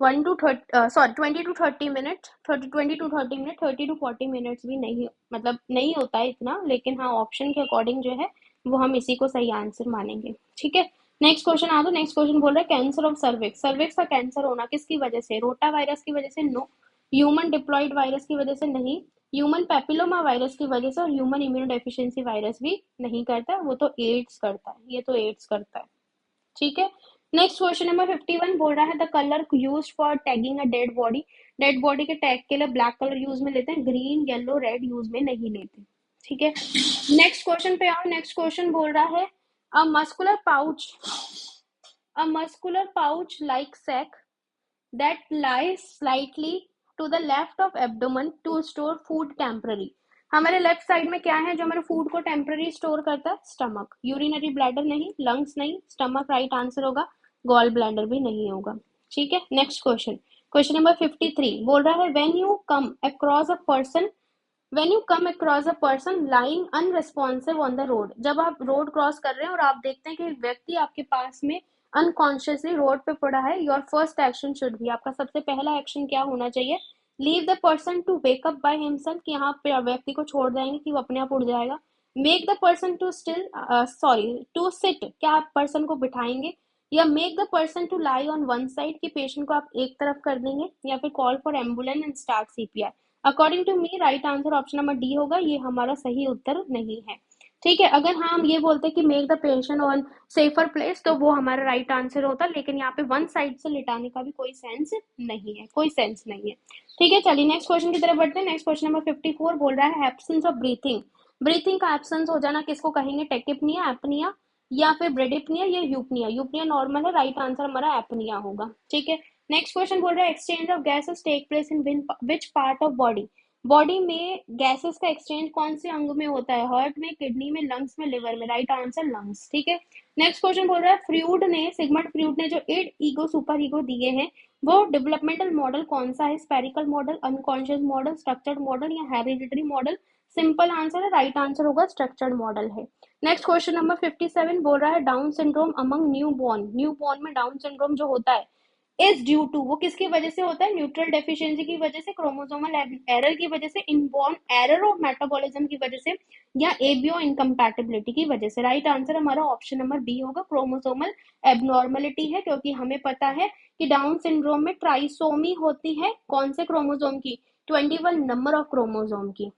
A: 20 to 30 minute, 20 to 30 minute, 30 to 40 minutes भी नहीं, मतलब नहीं होता है इतना, लेकिन हाँ ऑप्शन के अकॉर्डिंग जो है वो हम इसी को सही आंसर मानेंगे। ठीक है, नेक्स्ट क्वेश्चन आ दो। नेक्स्ट क्वेश्चन बोल रहा है कैंसर ऑफ सर्विक्स, सर्विक्स का कैंसर होना किसकी वजह से, रोटा वायरस की वजह से नो, ह्यूमन डिप्लॉइड वायरस की वजह से नहीं, ह्यूमन पेपिलोमा वायरस की वजह से, और ह्यूमन इम्यूनोडेफिशिएंसी वायरस भी नहीं करता, वो तो एड्स करता है, ये तो एड्स करता है। ठीक है, नेक्स्ट क्वेश्चन नंबर 51 बोल रहा है the colour used for tagging a dead body, dead body के टैग के लिए ब्लैक कलर यूज में लेते हैं, ग्रीन येलो रेड यूज में नहीं लेते। ठीक है, नेक्स्ट क्वेश्चन पे आओ। नेक्स्ट क्वेश्चन बोल रहा है a muscular pouch, a muscular pouch like sac that lies slightly to the left of abdomen to store food temporary। हमारे लेफ्ट साइड में क्या है जो हमारे फूड को टेम्पररी स्टोर करता है, स्टमक। यूरिनरी ब्लैडर नहीं, लंग्स नहीं, स्टमक राइट आंसर होगा, गॉल ब्लैडर भी नहीं होगा। ठीक है, नेक्स्ट क्वेश्चन, क्वेश्चन नंबर 53 बोल रहा है when you come across a person, when you come across a person lying unresponsive on the road, जब आप रोड क्रॉस कर रहे हैं और आप देखते हैं कि व्यक्ति आपके पास में अनकॉन्शियसली रोड पे पड़ा है, your first action should be, आपका सबसे पहला एक्शन क्या होना चाहिए, leave the person to wake up by himself, कि यहाँ पे व्यक्ति को छोड़ देंगे कि वो अपने आप उड़ जाएगा, make the person to still sorry to sit, क्या आप पर्सन को बिठाएंगे, या make the person to lie on one side, कि पेशेंट को आप एक तरफ कर देंगे, या फिर call for ambulance and start CPR. According to me right answer option number D होगा, ये हमारा सही उत्तर नहीं है। ठीक है, अगर हाँ हम ये बोलते कि make the patient on safer place तो वो हमारा राइट आंसर होता, लेकिन यहाँ पे वन साइड से लिटाने का भी कोई सेंस नहीं है, कोई सेंस नहीं है। ठीक है, चलिए नेक्स्ट क्वेश्चन की तरफ बढ़ते हैं। नेक्स्ट क्वेश्चन नंबर 54 बोल रहा है एब्सेंस ऑफ ब्रीथिंग, ब्रीथिंग का एब्सेंस हो जाना किसको कहेंगे, टेकिपनिया, एपनिया, या फिर ब्रेडिपनिया, या यूपनिया। यूपनिया नॉर्मल है, राइट आंसर हमारा एपनिया होगा। ठीक है, नेक्स्ट क्वेश्चन बोल रहा है exchange of gases take place in which part of body, body में गैसेस का एक्सचेंज कौन से अंग में होता है, हार्ट में, किडनी में, लंग्स में, लिवर में, राइट आंसर लंग्स। ठीक है, नेक्स्ट क्वेश्चन बोल रहा है फ्रूड ने, सिगमंड फ्रूड ने जो 8 ईगो सुपर ईगो दिए हैं वो डेवलपमेंटल मॉडल कौन सा है, spherical model, unconscious model, structured model, या हेरिडिटरी मॉडल। सिंपल आंसर है, राइट आंसर होगा स्ट्रक्चर्ड मॉडल है। नेक्स्ट क्वेश्चन नंबर 57 बोल रहा है down syndrome among new born, new born में डाउन सिंड्रोम जो होता है इज ड्यू टू, वो किसकी वजह से होता है, न्यूट्रल डेफिशिएंसी की वजह से, क्रोमोसोमल एरर की वजह से, इनबॉर्न एरर ऑफ मेटाबॉलिज्म की वजह से, या एबियो इनकम्पैटिबिलिटी की वजह से। राइट आंसर हमारा ऑप्शन नंबर बी होगा, क्रोमोसोमल एबनॉर्मलिटी है, क्योंकि हमें पता है कि डाउन सिंड्रोम में ट्राइसोमी होती है कौन से क्रोमोसोम की, 21 नंबर ऑफ क्रोमोसोम की।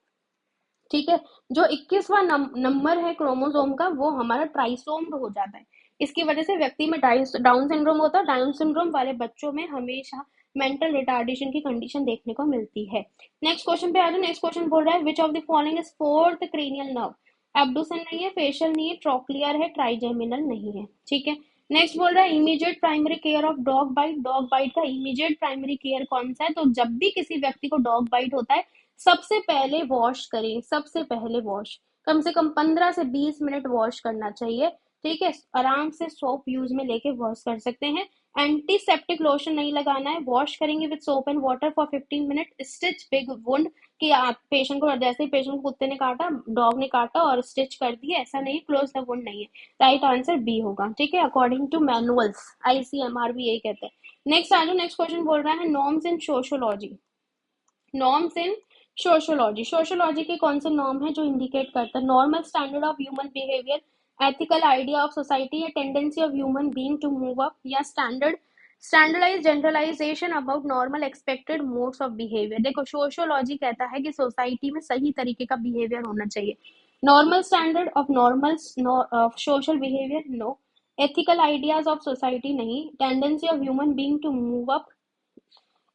A: ठीक है, जो 21वां नंबर है क्रोमोसोम का वो हमारा ट्राइसोम हो जाता है, इसकी वजह से व्यक्ति में डाउन सिंड्रोम होता है। डाउन सिंड्रोम वाले बच्चों में हमेशा मेंटल रिटार्डेशन की कंडीशन देखने को मिलती है। नेक्स्ट क्वेश्चन पे आ जाओ। नेक्स्ट क्वेश्चन बोल रहा है which of the following is fourth cranial nerve, abducens नहीं है, फेशियल नहीं है, ट्रोक्लियर है, ट्राइजेमिनल नहीं है। ठीक है, नेक्स्ट बोल रहा है immediate primary care of dog bite, dog bite का इमीडिएट प्राइमरी केयर कौन सा है, तो जब भी किसी व्यक्ति को डॉग बाइट होता है सबसे पहले वॉश करें, सबसे पहले वॉश, कम से कम 15 से 20 मिनट वॉश करना चाहिए। ठीक है, आराम से सोप यूज में लेके वॉश कर सकते हैं, एंटीसेप्टिक लोशन नहीं लगाना है, वॉश करेंगे with soap and water for 15 minute, stitch big wound, कि आप पेशेंट को जैसे ही पेशेंट को कुत्ते ने काटा, डॉग ने काटा और स्टिच कर दिए, ऐसा नहीं, क्लोज द वुंड नहीं है, राइट आंसर बी होगा। ठीक है, अकॉर्डिंग टू मैनुअल्स, आईसीएमआर भी यही कहते हैं। नेक्स्ट आ जाओ। नेक्स्ट क्वेश्चन बोल रहा है norms in sociology, norms in sociology, sociology के कौन से नॉर्म है जो इंडिकेट करता है normal standard of human behaviour, ethical idea of society, या tendency of human being to move up, या standardise generalisation about normal expected modes of behaviour. देखो सोशियोलॉजी कहता है कि सोसाइटी में सही तरीके का बिहेवियर होना चाहिए, normal standard of normal social behaviour no, ethical ideas of society नहीं, tendency of human being to move up,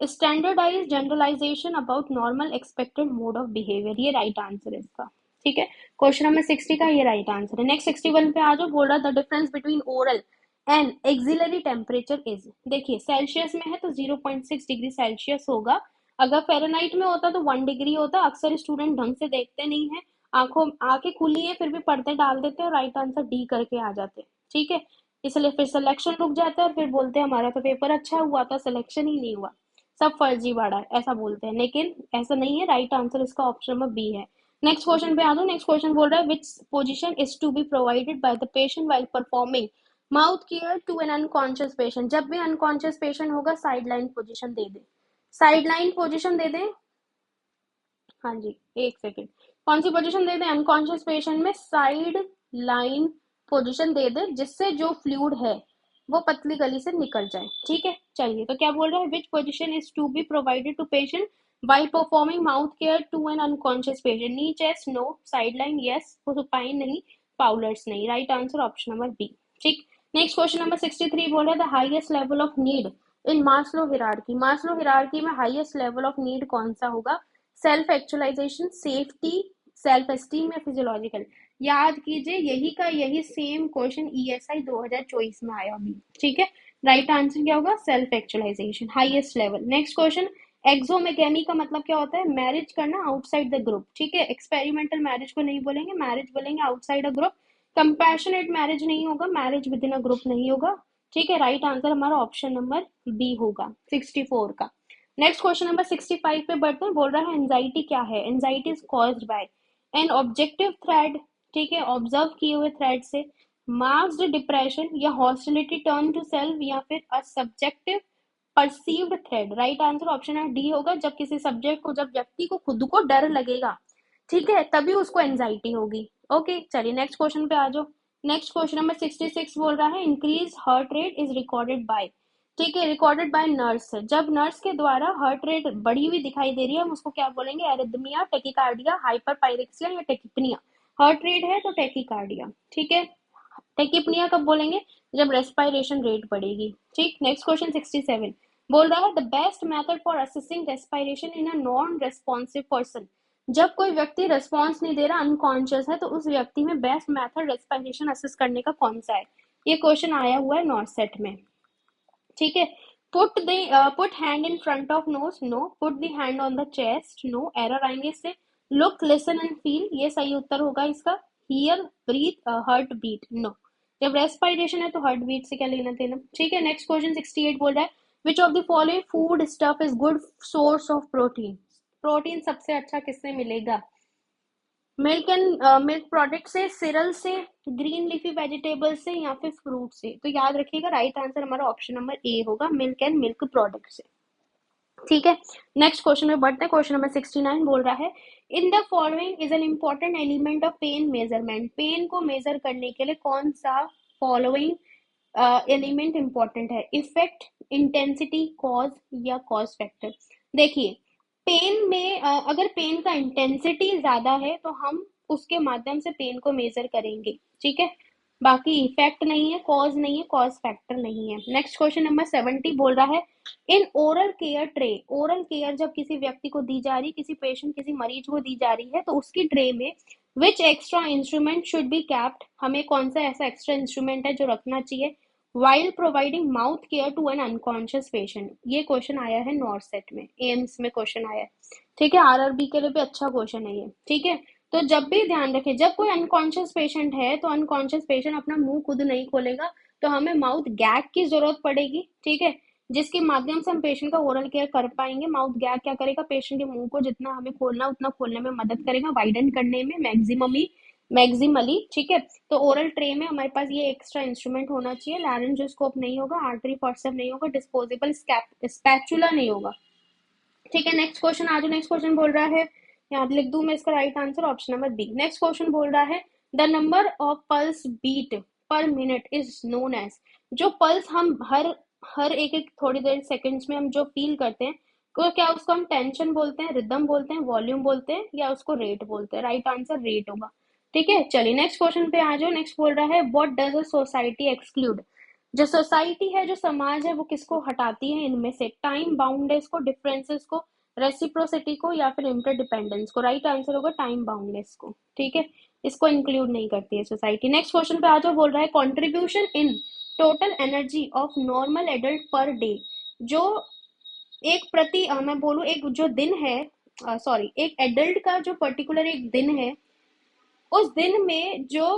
A: standardise generalisation about normal expected mode of behaviour, ये राइट आंसर है इसका। ठीक है, क्वेश्चन नंबर 60 का ये राइट आंसर है। Next 61 पे आ जाओ, बोल रहा the difference between oral and axillary temperature is. देखिए सेल्सियस में है तो 0.6 डिग्री सेल्सियस होगा, अगर फेरेनाइट में होता तो 1 डिग्री होता। अक्सर स्टूडेंट ढंग से देखते नहीं है, आंखों आंखें खुली है फिर भी पर्दे डाल देते हैं और राइट आंसर डी करके आ जाते हैं। ठीक है, इसलिए फिर सिलेक्शन रुक जाता है और फिर बोलते हैं हमारा तो पेपर अच्छा हुआ था, सिलेक्शन ही नहीं हुआ, सब फर्जीवाड़ा है, ऐसा बोलते हैं। लेकिन ऐसा नहीं है, राइट आंसर इसका ऑप्शन नंबर बी है। नेक्स्ट क्वेश्चन पे आ जाओ। नेक्स्ट क्वेश्चन बोल रहा है which position is to be provided by the patient while performing mouth care to an unconscious patient. जब भी अनकॉन्शियस पेशेंट होगा साइड लाइन पोजिशन दे दे, साइड लाइन पोजिशन दे दें। हाँ जी, एक सेकेंड, कौन सी पोजीशन दे दें अनकॉन्शियस पेशेंट में? साइड लाइन पोजीशन दे दे, जिससे जो फ्लूइड है वो पतली गली से निकल जाए। ठीक है, चलिए तो क्या बोल रहा है, which position is to be provided to patient by performing mouth care to an unconscious patient? Knee chest no, side line yes, supine नहीं, फाउलर्स नहीं। Right answer option number B. ठीक, नेक्स्ट क्वेश्चन नंबर 63 बोल रहा है the highest level of need in Maslow hierarchy. Maslow hierarchy में highest level of need कौन सा होगा? Self actualisation, safety, self esteem या फिजियोलॉजिकल? याद कीजिए यही का यही सेम क्वेश्चन ईएसआई 2024 में आया अभी। ठीक है, राइट आंसर क्या होगा? Self actualisation, highest level. Next question, exogamy का मतलब क्या होता है? मैरिज करना आउटसाइड द ग्रुप। ठीक है, एक्सपेरिमेंटल मैरिज को नहीं बोलेंगे, मैरिज बोलेंगे outside a group. Compassionate marriage नहीं होगा, marriage with in a group नहीं होगा। ठीक है, राइट आंसर हमारा ऑप्शन नंबर बी होगा 64 का। नेक्स्ट क्वेश्चन नंबर 65 पे बढ़ते हैं, बोल रहा है एंजाइटी क्या है? Anxiety is caused by an objective thread, ठीक है, ऑब्जर्व किए हुए थ्रेड से, मार्क्स्ड डिप्रेशन या हॉस्टिलिटी टर्न टू सेल्फ या फिर a subjective perceived thread. Right answer option है डी होगा, जब किसी सब्जेक्ट को, जब व्यक्ति को खुद को डर लगेगा, ठीक है, तभी उसको एंजाइटी होगी। ओके, चलिए नेक्स्ट क्वेश्चन पे आ जाओ। नेक्स्ट क्वेश्चन नंबर 66 बोल रहा है increase heart rate is recorded by, ठीक है, रिकॉर्डेड बाय नर्स। जब नर्स के द्वारा हार्ट रेट बढ़ी हुई दिखाई दे रही है, हम उसको क्या बोलेंगे? एरिथमिया, टेकिकार्डिया, हाइपरपायरेक्सिया या टेकिपनिया? हार्ट रेट है तो टेकिकार्डिया। ठीक है, टेकिपनिया कब बोलेंगे? जब रेस्पिरेशन रेट बढ़ेगी। ठीक, नेक्स्ट क्वेश्चन 67 बोल रहा है the best method for assessing respiration in a non responsive person. जब कोई व्यक्ति रेस्पॉन्स नहीं दे रहा, अनकॉन्शियस है, तो उस व्यक्ति में बेस्ट मेथड रेस्पिरेशन असेस करने का कौन सा है? ये क्वेश्चन आया हुआ है नॉर्थ सेट में। ठीक है, put hand in front of nose, no, put the hand on the chest, no, error आएंगे इससे। लुक, लिसन एंड फील, ये सही उत्तर होगा इसका। Hear, breath, heart beat, no. जब रेस्पिरेशन है तो हार्ट बीट से क्या लेना देना। ठीक है, नेक्स्ट क्वेश्चन 68 बोल रहा है which of the following food stuff is good source of protein? Protein सबसे अच्छा किससे मिलेगा? मिल्क एंड मिल्क प्रोडक्ट से, सिरल से, ग्रीन लीफी वेजिटेबल से या फिर फ्रूट से? तो याद रखिएगा राइट आंसर हमारा ऑप्शन नंबर ए होगा, मिल्क एंड मिल्क प्रोडक्ट से। ठीक है, नेक्स्ट क्वेश्चन में बढ़ते हैं। क्वेश्चन नंबर 69 बोल रहा है in the following is an important element of pain measurement. Pain को मेजर करने के लिए कौन सा फॉलोइंग एलिमेंट इंपॉर्टेंट है? इफेक्ट, इंटेंसिटी, कॉज या कॉज फैक्टर? देखिए, पेन में अगर पेन का इंटेंसिटी ज्यादा है तो हम उसके माध्यम से पेन को मेजर करेंगे। ठीक है, बाकी इफेक्ट नहीं है, कॉज नहीं है, कॉज फैक्टर नहीं है। नेक्स्ट क्वेश्चन नंबर 70 बोल रहा है in oral care tray. Oral care जब किसी व्यक्ति को दी जा रही, किसी पेशेंट, किसी मरीज को दी जा रही है, तो उसकी ट्रे में which extra instrument should be kept? हमें कौन सा ऐसा एक्स्ट्रा इंस्ट्रूमेंट है जो रखना चाहिए while providing mouth care to an unconscious patient? ये क्वेश्चन आया है नॉर्थ सेट में, एम्स में क्वेश्चन आया है। ठीक है, आरआरबी के लिए भी अच्छा क्वेश्चन है ये। ठीक है, तो जब भी ध्यान रखें, जब कोई अनकॉन्शियस पेशेंट है तो अनकॉन्शियस पेशेंट अपना मुंह खुद नहीं खोलेगा, तो हमें माउथ गैग की जरूरत पड़ेगी। ठीक है, जिसके माध्यम से हम पेशेंट का ओरल केयर कर पाएंगे। माउथ गैग क्या करेगा? पेशेंट के मुंह को जितना हमें खोलना उतना खोलने में मदद करेगा, वाइडन करने में मैक्सिमली। ठीक है, तो ओरल ट्रे में हमारे पास ये एक्स्ट्रा इंस्ट्रूमेंट होना चाहिए। लैरिंजोस्कोप नहीं होगा, आर्टरी फॉर्सेप्स नहीं होगा, डिस्पोजेबल स्पैचुला नहीं होगा। ठीक है, नेक्स्ट क्वेश्चन आज नेक्स्ट क्वेश्चन बोल रहा है, यहाँ लिख दूं मैं इसका right answer option number B. Next question बोल रहा है the number of pulse beat per minute is known as. जो पल्स हम हर हर एक एक थोड़ी देर सेकंड्स में हम जो फील करते हैं, तो क्या उसको हम टेंशन बोलते हैं, रिदम बोलते हैं, वॉल्यूम बोलते हैं या उसको रेट बोलते हैं? राइट आंसर रेट होगा। ठीक है, चलिए नेक्स्ट क्वेश्चन पे आ जाओ। नेक्स्ट बोल रहा है what does a society exclude. जो सोसाइटी है, जो समाज है, वो किसको हटाती है इनमें से? टाइम बाउंडनेस को, डिफरेंसेस को, रेसिप्रोसिटी को, या फिर इंटरडिपेंडेंस को? राइट आंसर होगा टाइम बाउंडनेस को। ठीक है, इसको इंक्लूड नहीं करती है सोसाइटी। नेक्स्ट क्वेश्चन पे आ जाओ। बोल रहा है contribution in total energy of normal adult per day. जो एक मैं बोलूँ एक जो दिन है, सॉरी, एक एडल्ट का जो पर्टिकुलर एक दिन है, उस दिन में जो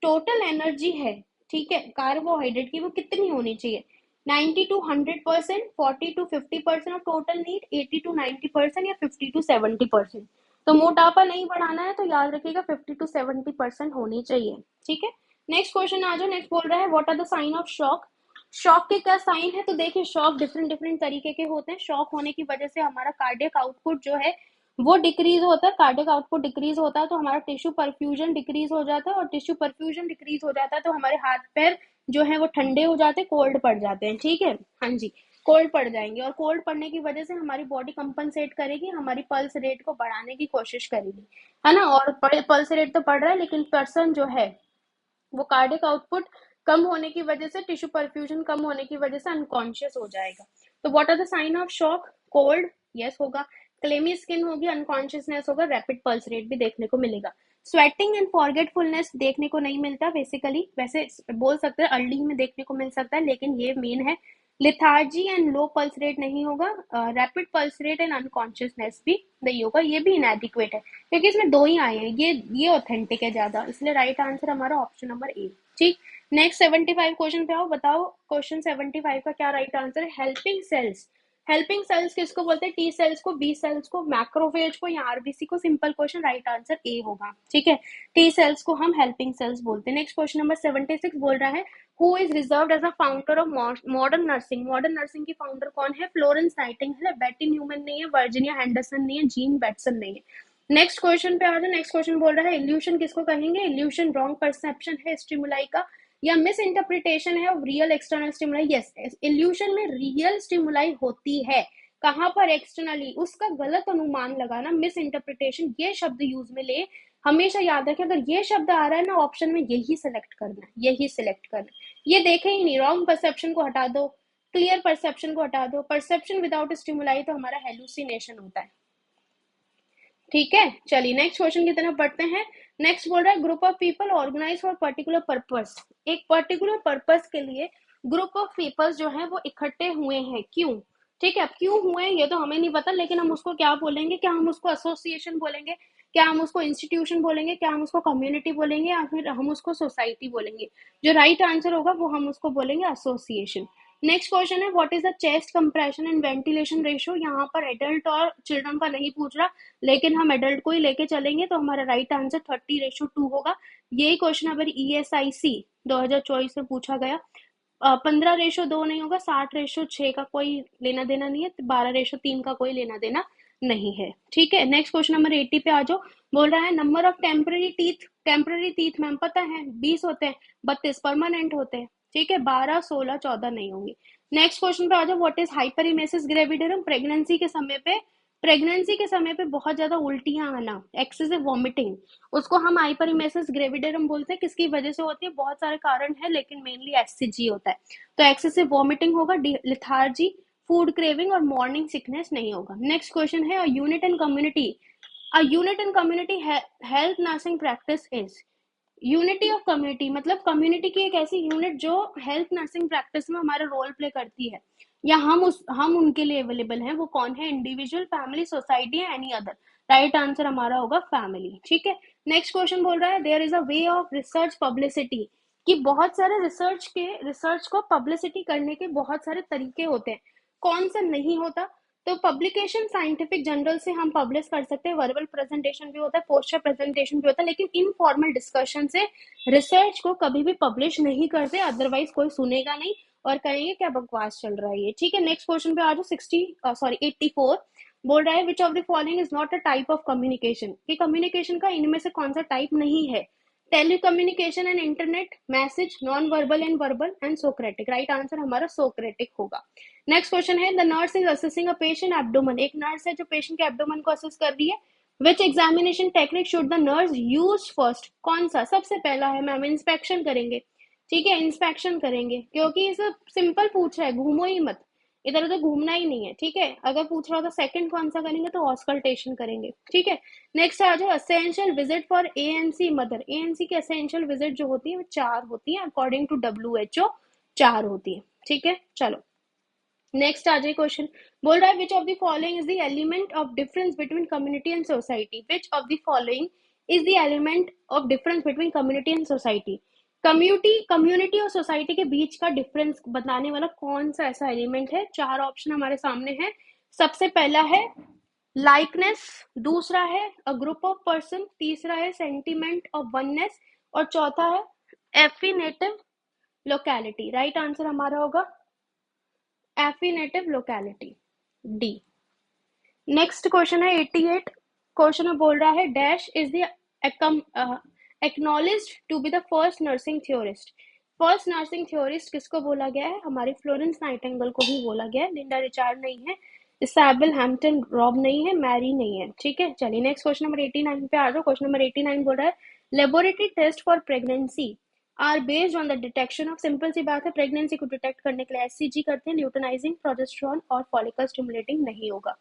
A: टोटल एनर्जी है, ठीक है, कार्बोहाइड्रेट की, वो कितनी होनी चाहिए? 90 to 100%, 40 to 50% of total need, 80 to 90% या 50 to 70%? तो मोटापा नहीं बढ़ाना है तो याद रखिएगा 50 to 70% होनी चाहिए। ठीक है, नेक्स्ट क्वेश्चन आ जाओ। नेक्स्ट बोल रहा है what are the sign of shock. Shock के क्या साइन है? तो देखिए शॉक डिफरेंट डिफरेंट तरीके के होते हैं। शॉक होने की वजह से हमारा कार्डियक आउटपुट जो है वो डिक्रीज होता है। कार्डियक आउटपुट डिक्रीज होता है तो हमारा टिश्यू परफ्यूजन डिक्रीज हो जाता है, और टिश्यू परफ्यूजन डिक्रीज हो जाता है तो हमारे हाथ पैर जो है वो ठंडे हो जाते हैं, कोल्ड पड़ जाते हैं। ठीक है, हाँ जी, कोल्ड पड़ जाएंगे, और कोल्ड पड़ने की वजह से हमारी बॉडी कंपनसेट करेगी, हमारी पल्स रेट को बढ़ाने की कोशिश करेगी, है ना। और पल्स रेट तो बढ़ रहा है, लेकिन पर्सन जो है वो कार्डियक आउटपुट कम होने की वजह से, टिश्यू परफ्यूजन कम होने की वजह से अनकॉन्शियस हो जाएगा। तो what are the sign of shock? Cold, yes होगा। क्लेमी स्किन होगी, अनकॉन्शियसनेस होगा, रैपिड पल्स रेट भी देखने को मिलेगा। स्वेटिंग एंड फॉरगेटफुलनेस देखने को नहीं मिलता बेसिकली, वैसे बोल सकते हैं अर्ली में देखने को मिल सकता है, लेकिन ये मेन है। Lethargy and low pulse rate नहीं होगा। Rapid pulse rate and unconsciousness भी नहीं होगा, ये भी इनएडिक्वेट है, क्योंकि इसमें दो ही आए हैं, ये ऑथेंटिक है ज्यादा, इसलिए राइट आंसर हमारा ऑप्शन नंबर ए। ठीक, नेक्स्ट 75 क्वेश्चन पे आओ। बताओ क्वेश्चन 75 का क्या राइट आंसर है? Helping cells. हेल्पिंग सेल्स किसको बोलते हैं? टी सेल्स को, बी सेल्स को, मैक्रोफेज को, या आरबीसी को? Simple question, right answer A होगा। ठीक है, टी सेल्स को हम हेल्पिंग सेल्स बोलते हैं। नेक्स्ट क्वेश्चन नंबर 76 बोल रहा है who is reserved as a founder of modern nursing. Modern nursing की फाउंडर कौन है? फ्लोरेंस नाइटिंगेल है, बेटी न्यूमैन नहीं है, वर्जीनिया हेंडरसन नहीं है, जीन बैटसन नहीं है। नेक्स्ट क्वेश्चन पे आ जाओ। नेक्स्ट क्वेश्चन बोल रहा है इल्यूशन किसको कहेंगे? इल्यूशन रॉन्ग परसेप्शन है स्टिमुलाई का, या मिस इंटरप्रिटेशन है of real external stimuli. Yes, evolution में रियल स्टिमुलाई होती है, कहां पर? एक्सटर्नली। उसका गलत अनुमान लगाना, मिस इंटरप्रिटेशन, ये शब्द यूज में ले। हमेशा याद रखें, अगर ये शब्द आ रहा है ना ऑप्शन में, यही सिलेक्ट करना है, यही सिलेक्ट करना है। ये देखे ही नहीं, रॉन्ग परसेप्शन को हटा दो, क्लियर परसेप्शन को हटा दो। परसेप्शन विदाउट स्टिमुलाई तो हमारा हेलुसिनेशन होता है। ठीक है, चलिए नेक्स्ट क्वेश्चन की तरफ बढ़ते हैं। नेक्स्ट बोल रहा है group of people organise for particular purpose. एक पर्टिकुलर पर्पस के लिए ग्रुप ऑफ पीपल्स जो है वो इकट्ठे हुए हैं, क्यों? ठीक है, अब क्यों हुए हैं ये तो हमें नहीं पता, लेकिन हम उसको क्या बोलेंगे? क्या हम उसको एसोसिएशन बोलेंगे, क्या हम उसको इंस्टीट्यूशन बोलेंगे, क्या हम उसको कम्युनिटी बोलेंगे, या फिर हम उसको सोसाइटी बोलेंगे? जो राइट आंसर होगा वो हम उसको बोलेंगे एसोसिएशन। नेक्स्ट क्वेश्चन है what is the chest compression and ventilation ratio. यहाँ पर एडल्ट और चिल्ड्रन का नहीं पूछ रहा, लेकिन हम एडल्ट को ही लेके चलेंगे, तो हमारा राइट आंसर 30:2 होगा। यही क्वेश्चन अगर ESIC 2024 में पूछा गया। 15:2 नहीं होगा, 60:6 का कोई लेना देना नहीं है, 12:3 का कोई लेना देना नहीं है। ठीक है, नेक्स्ट क्वेश्चन नंबर 80 पे आ जाओ। बोल रहा है number of temporary teeth. Temporary teeth ma'am पता है 20 होते हैं, 32 परमानेंट होते हैं। ठीक है, 12, 16, 14 नहीं होंगे। नेक्स्ट क्वेश्चन पे आ जाओ। What is hyperemesis gravidarum. Pregnancy के समय पे बहुत ज्यादा उल्टियां आना, एक्सेसिव वॉमिटिंग, उसको हम हाइपरिमेसिस ग्रेविडेरम बोलते हैं। किसकी वजह से होती है? बहुत सारे कारण है, लेकिन मेनली एससीजी होता है। तो एक्सेसिव वॉमिटिंग होगा, लिथार्जी, फूड क्रेविंग और मॉर्निंग सिकनेस नहीं होगा। नेक्स्ट क्वेश्चन है unit and community. A unit and community health nursing practice is. Unity of community मतलब कम्युनिटी की एक ऐसी यूनिट जो हेल्थ नर्सिंग प्रैक्टिस में हमारा रोल प्ले करती है, या हम उनके लिए अवेलेबल हैं। वो कौन है? इंडिविजुअल, फैमिली, सोसाइटी या एनी अदर? राइट आंसर हमारा होगा फैमिली। ठीक है, नेक्स्ट क्वेश्चन बोल रहा है there is a way of research publicity, कि बहुत सारे रिसर्च को पब्लिसिटी करने के बहुत सारे तरीके होते हैं, कौन सा नहीं होता? तो पब्लिकेशन साइंटिफिक जर्नल से हम पब्लिश कर सकते हैं, वर्बल प्रेजेंटेशन भी होता है, पोस्टर प्रेजेंटेशन भी होता है, लेकिन इनफॉर्मल डिस्कशन से रिसर्च को कभी भी पब्लिश नहीं करते, अदरवाइज कोई सुनेगा नहीं और कहेंगे क्या बकवास चल रहा है ये। ठीक है, नेक्स्ट क्वेश्चन पे आ जाओ। 84 बोल रहा है which of the following is not a type of communication, कि कम्युनिकेशन का इनमें से कौन सा टाइप नहीं है? Telecommunication and internet, message, non verbal and verbal, and Socratic. Right answer हमारा सोक्रेटिक होगा। नेक्स्ट क्वेश्चन है the nurse is assessing a patient abdomen. एक नर्स है जो पेशेंट के एब्डोमेन को असेस कर रही है, which examination technique should the nurse use first, कौन सा सबसे पहला है मैम, इंस्पेक्शन करेंगे, ठीक है इंस्पेक्शन करेंगे, क्योंकि ये सब सिंपल पूछ रहा है, घूमो ही मत, इधर उधर घूमना ही नहीं है, ठीक है। अगर पूछ रहा था सेकंड कौन सा करेंगे तो ऑस्कल्टेशन करेंगे, ठीक है। नेक्स्ट आ जाओ, essential visit for ANC mother, ANC की असेंशियल विजिट जो होती है वो 4 होती है, अकॉर्डिंग टू WHO 4 होती है, ठीक है। चलो नेक्स्ट आ जाए क्वेश्चन, बोल रहा है which of the following is the element of difference between community and society, which of the following is the element of difference between community and society, community community और सोसाइटी के बीच का difference बताने वाला कौन सा ऐसा एलिमेंट है। 4 option हमारे सामने है। सबसे पहला है लाइकनेस, दूसरा है अ ग्रुप ऑफ पर्सन, तीसरा है सेंटिमेंट ऑफ वननेस, और चौथा है एफिनेटिव लोकेलिटी। राइट आंसर हमारा होगा affinitive locality, D. Next question है 88, क्वेश्चन में बोल रहा है dash is the acknowledged to be the first nursing theorist, first nursing theorist किसको बोला गया है, हमारी फ्लोरेंस नाइटिंगेल को भी बोला गया है, लिंडा रिचार्ड नहीं है, इसाबेल हैम्पटन रॉब नहीं है, मैरी नहीं है, ठीक है। चलिए नेक्स्ट क्वेश्चन नंबर 89 पे आ जाओ। क्वेश्चन नंबर 89 बोल रहा है laboratory test for pregnancy are based on the detection of, simple सी बात है, प्रेगनेंसी को डिटेक्ट करने के लिए एससीजी करते हैं, ल्यूटेनाइजिंग, प्रोजेस्टेरोन और फॉलिकल स्टिमुलेटिंग नहीं होगा।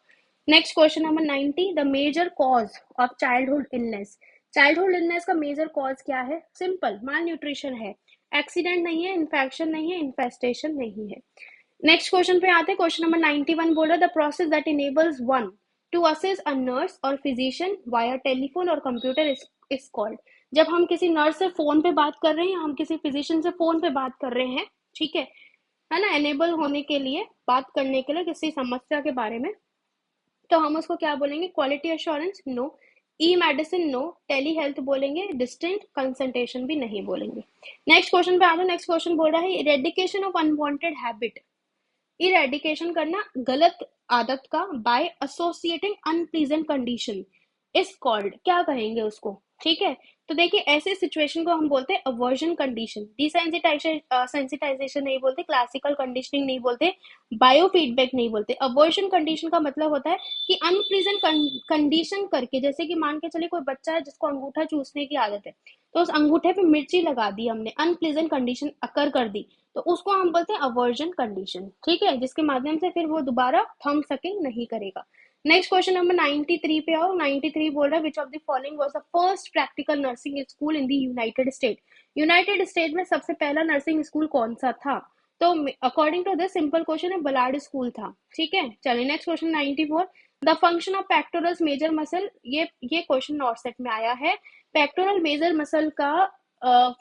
A: Next question number 90, the major cause of childhood illness, childhood illness का मेजर कॉज क्या है, सिंपल माल न्यूट्रिशन है, एक्सीडेंट नहीं है, इन्फेक्शन नहीं है, इन्फेस्टेशन नहीं है। नेक्स्ट क्वेश्चन पे आते हैं, क्वेश्चन नंबर 91 बोल रहा है the process that enables one two assess a nurse और फिजिशियन वाया टेलीफोन और कंप्यूटर इज कॉल्ड, जब हम किसी नर्स से फोन पे बात कर रहे हैं, हम किसी फिजिशियन से फोन पे बात कर रहे हैं, ठीक है ना, एनेबल होने के लिए, बात करने के लिए किसी समस्या के बारे में, तो हम उसको क्या बोलेंगे, क्वालिटी एश्योरेंस नो, ई मेडिसिन नो, टेली हेल्थ बोलेंगे, डिस्टेंट कंसल्टेशन भी नहीं बोलेंगे। नेक्स्ट क्वेश्चन पे आ जाओ। नेक्स्ट क्वेश्चन बोल रहा है eradication of unwanted habit, eradication करना गलत आदत का by associating unpleasant condition is called, क्या कहेंगे उसको, ठीक है। तो देखिए ऐसे सिचुएशन को हम बोलते हैं अवर्जन कंडीशन, डिसेंसिटाइजेशन नहीं बोलते, क्लासिकल कंडीशनिंग नहीं बोलते, बायो फीडबैक नहीं बोलते। अवर्जन कंडीशन का मतलब होता है कि अनप्लीजेंट कंडीशन करके, जैसे कि मान के चलिए कोई बच्चा है जिसको अंगूठा चूसने की आदत है, तो उस अंगूठे पे मिर्ची लगा दी हमने, अनप्लीजेंट कंडीशन अकर कर दी, तो उसको हम बोलते हैं अवर्जन कंडीशन, ठीक है, जिसके माध्यम से फिर वो दोबारा थंब सकिंग नहीं करेगा। नेक्स्ट क्वेश्चन नंबर 93 पे आओ। 93 बोल रहा है which of the following was the first practical nursing school in the United State, United State में सबसे पहला नर्सिंग स्कूल कौन सा था, तो according to this simple question है बलाड स्कूल था, ठीक है। चलिए next question 94, the function of pectorals major muscle, ये क्वेश्चन नॉर्थ सेट में आया है। पेक्टोरल मेजर मसल का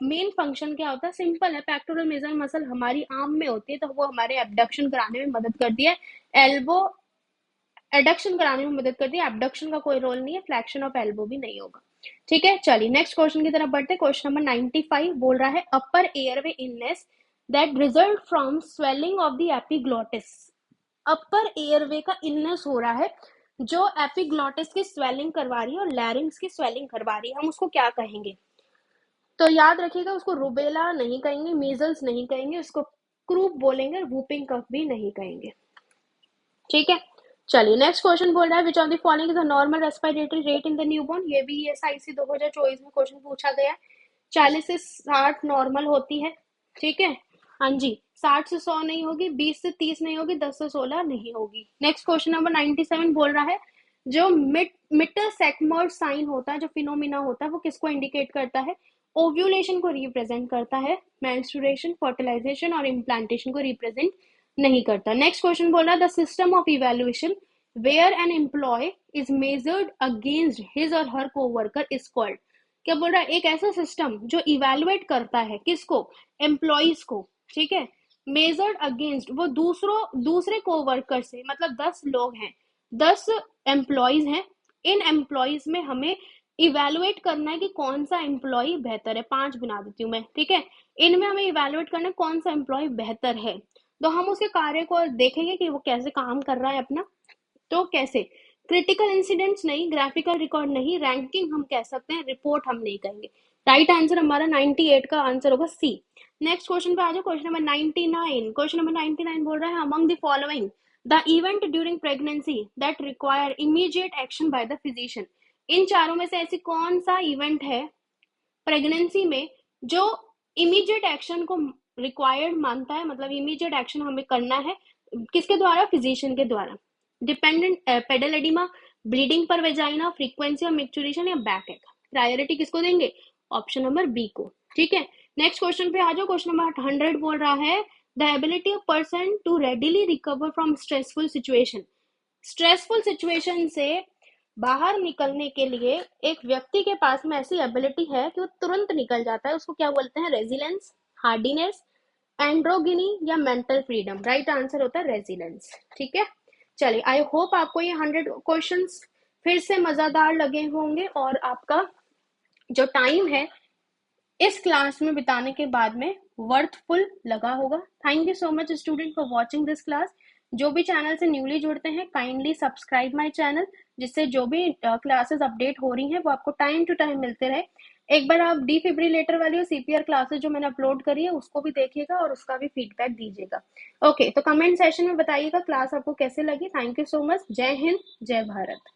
A: मेन फंक्शन क्या होता है, सिंपल है, पेक्टोरल मेजर मसल हमारी आर्म में होती है, तो वो हमारे एबडक्शन कराने में मदद करती है, एल्बो एडक्शन कराने में मदद करती है, एबडक्शन का कोई रोल नहीं है, फ्लैक्शन ऑफ एल्बो भी नहीं होगा, ठीक है। चलिए नेक्स्ट क्वेश्चन की तरफ बढ़ते हैं। क्वेश्चन नंबर 95 बोल रहा है अपर airway illness that result from swelling of the epiglottis, upper airway का इलनेस हो रहा है जो एपिग्लॉटिस की स्वेलिंग करवा रही है और लैरिंग्स की स्वेलिंग करवा रही है, हम उसको क्या कहेंगे, तो याद रखिएगा उसको रुबेला नहीं कहेंगे, मीजल्स नहीं कहेंगे, उसको क्रूप बोलेंगे, वूपिंग कफ भी नहीं कहेंगे, ठीक है। चलिए नेक्स्ट क्वेश्चन बोल रहा है which of the following is the normal respiratory rate in the newborn, ये भी ESIC 2024 में क्वेश्चन पूछा गया है। 40 से 60 नॉर्मल होती है, ठीक है, हाँ जी, 60 से 100 नहीं होगी, 20 से 30 नहीं होगी, 10 से 16 नहीं होगी। नेक्स्ट क्वेश्चन नंबर 97 बोल रहा है जो मिटर सेकमर्ड साइन होता है, जो फिनोमिना होता है, वो किसको इंडिकेट करता है, ओव्यूलेशन को रिप्रेजेंट करता है, मेंस्ट्रुएशन, फर्टिलाइजेशन और इम्प्लांटेशन को रिप्रेजेंट नहीं करता। नेक्स्ट क्वेश्चन बोल रहा है the system of evaluation where an employ is measured against his or her co-worker is called, क्या बोल रहा है, एक ऐसा सिस्टम जो इवेल्युएट करता है किसको, एम्प्लॉयज को, ठीक है, मेजर्ड अगेंस्ट, वो दूसरे कोवर्कर से, मतलब 10 लोग हैं, 10 एम्प्लॉयज हैं, इन एम्प्लॉयज में हमें इवेलुएट करना है कि कौन सा एम्प्लॉय बेहतर है, 5 बना देती हूँ मैं, ठीक है, इनमें हमें इवेलुएट करना है कौन सा एम्प्लॉय बेहतर है, तो हम उसके कार्य को देखेंगे कि वो कैसे काम कर रहा है अपना, तो कैसे, क्रिटिकल इंसिडेंट्स नहीं, ग्राफिकल रिकॉर्ड नहीं, रैंकिंग हम कह सकते हैं, रिपोर्ट हम नहीं कहेंगे। राइट आंसर हमारा 98 का आंसर होगा सी। नेक्स्ट क्वेश्चन पे आ जाओ। क्वेश्चन नंबर 99, क्वेश्चन नंबर 99 बोल रहा है among the following the event during pregnancy that require immediate action by the physician, इन चारों में से ऐसी कौन सा इवेंट है प्रेगनेंसी में जो इमीडिएट एक्शन को रिक्वायर्ड मानता है, मतलब इमीडिएट एक्शन हमें करना है, किसके द्वारा, फिजिशियन के द्वारा? डिपेंडेंट पेडल एडिमा, ब्लीडिंग पर वेजाइना, फ्रीक्वेंसी ऑफ मैच्योरेशन या बैक एक। प्रायोरिटी किसको देंगे? ऑप्शन नंबर बी को। ठीक है, नेक्स्ट क्वेश्चन पे आ जाओ। क्वेश्चन नंबर 100 बोल रहा है the ability of person to readily recover from stressful situation. Stressful situation से बाहर निकलने के लिए एक व्यक्ति के पास में ऐसी एबिलिटी है कि वो तुरंत निकल जाता है, उसको क्या बोलते हैं? रेजिलेंस, हार्डीनेस, एंड्रोगिनी या मेंटल फ्रीडम। राइट आंसर होता है रेजिलेंस। ठीक है, चलिए, आई होप आपको ये 100 क्वेश्चंस फिर से मजेदार लगे होंगे और आपका जो टाइम है इस क्लास में बिताने के बाद में वर्थफुल लगा होगा। Thank you so much student for watching this class. जो भी चैनल से न्यूली जुड़ते हैं काइंडली सब्सक्राइब माय चैनल, जिससे जो भी क्लासेस अपडेट हो रही हैं वो आपको टाइम टू टाइम मिलते रहे। एक बार आप डिफिब्रिलेटर वाली और सीपीआर क्लासेस जो मैंने अपलोड करी है उसको भी देखिएगा और उसका भी फीडबैक दीजिएगा। ओके, तो कमेंट सेशन में बताइएगा क्लास आपको कैसे लगी। Thank you so much. जय हिंद, जय भारत।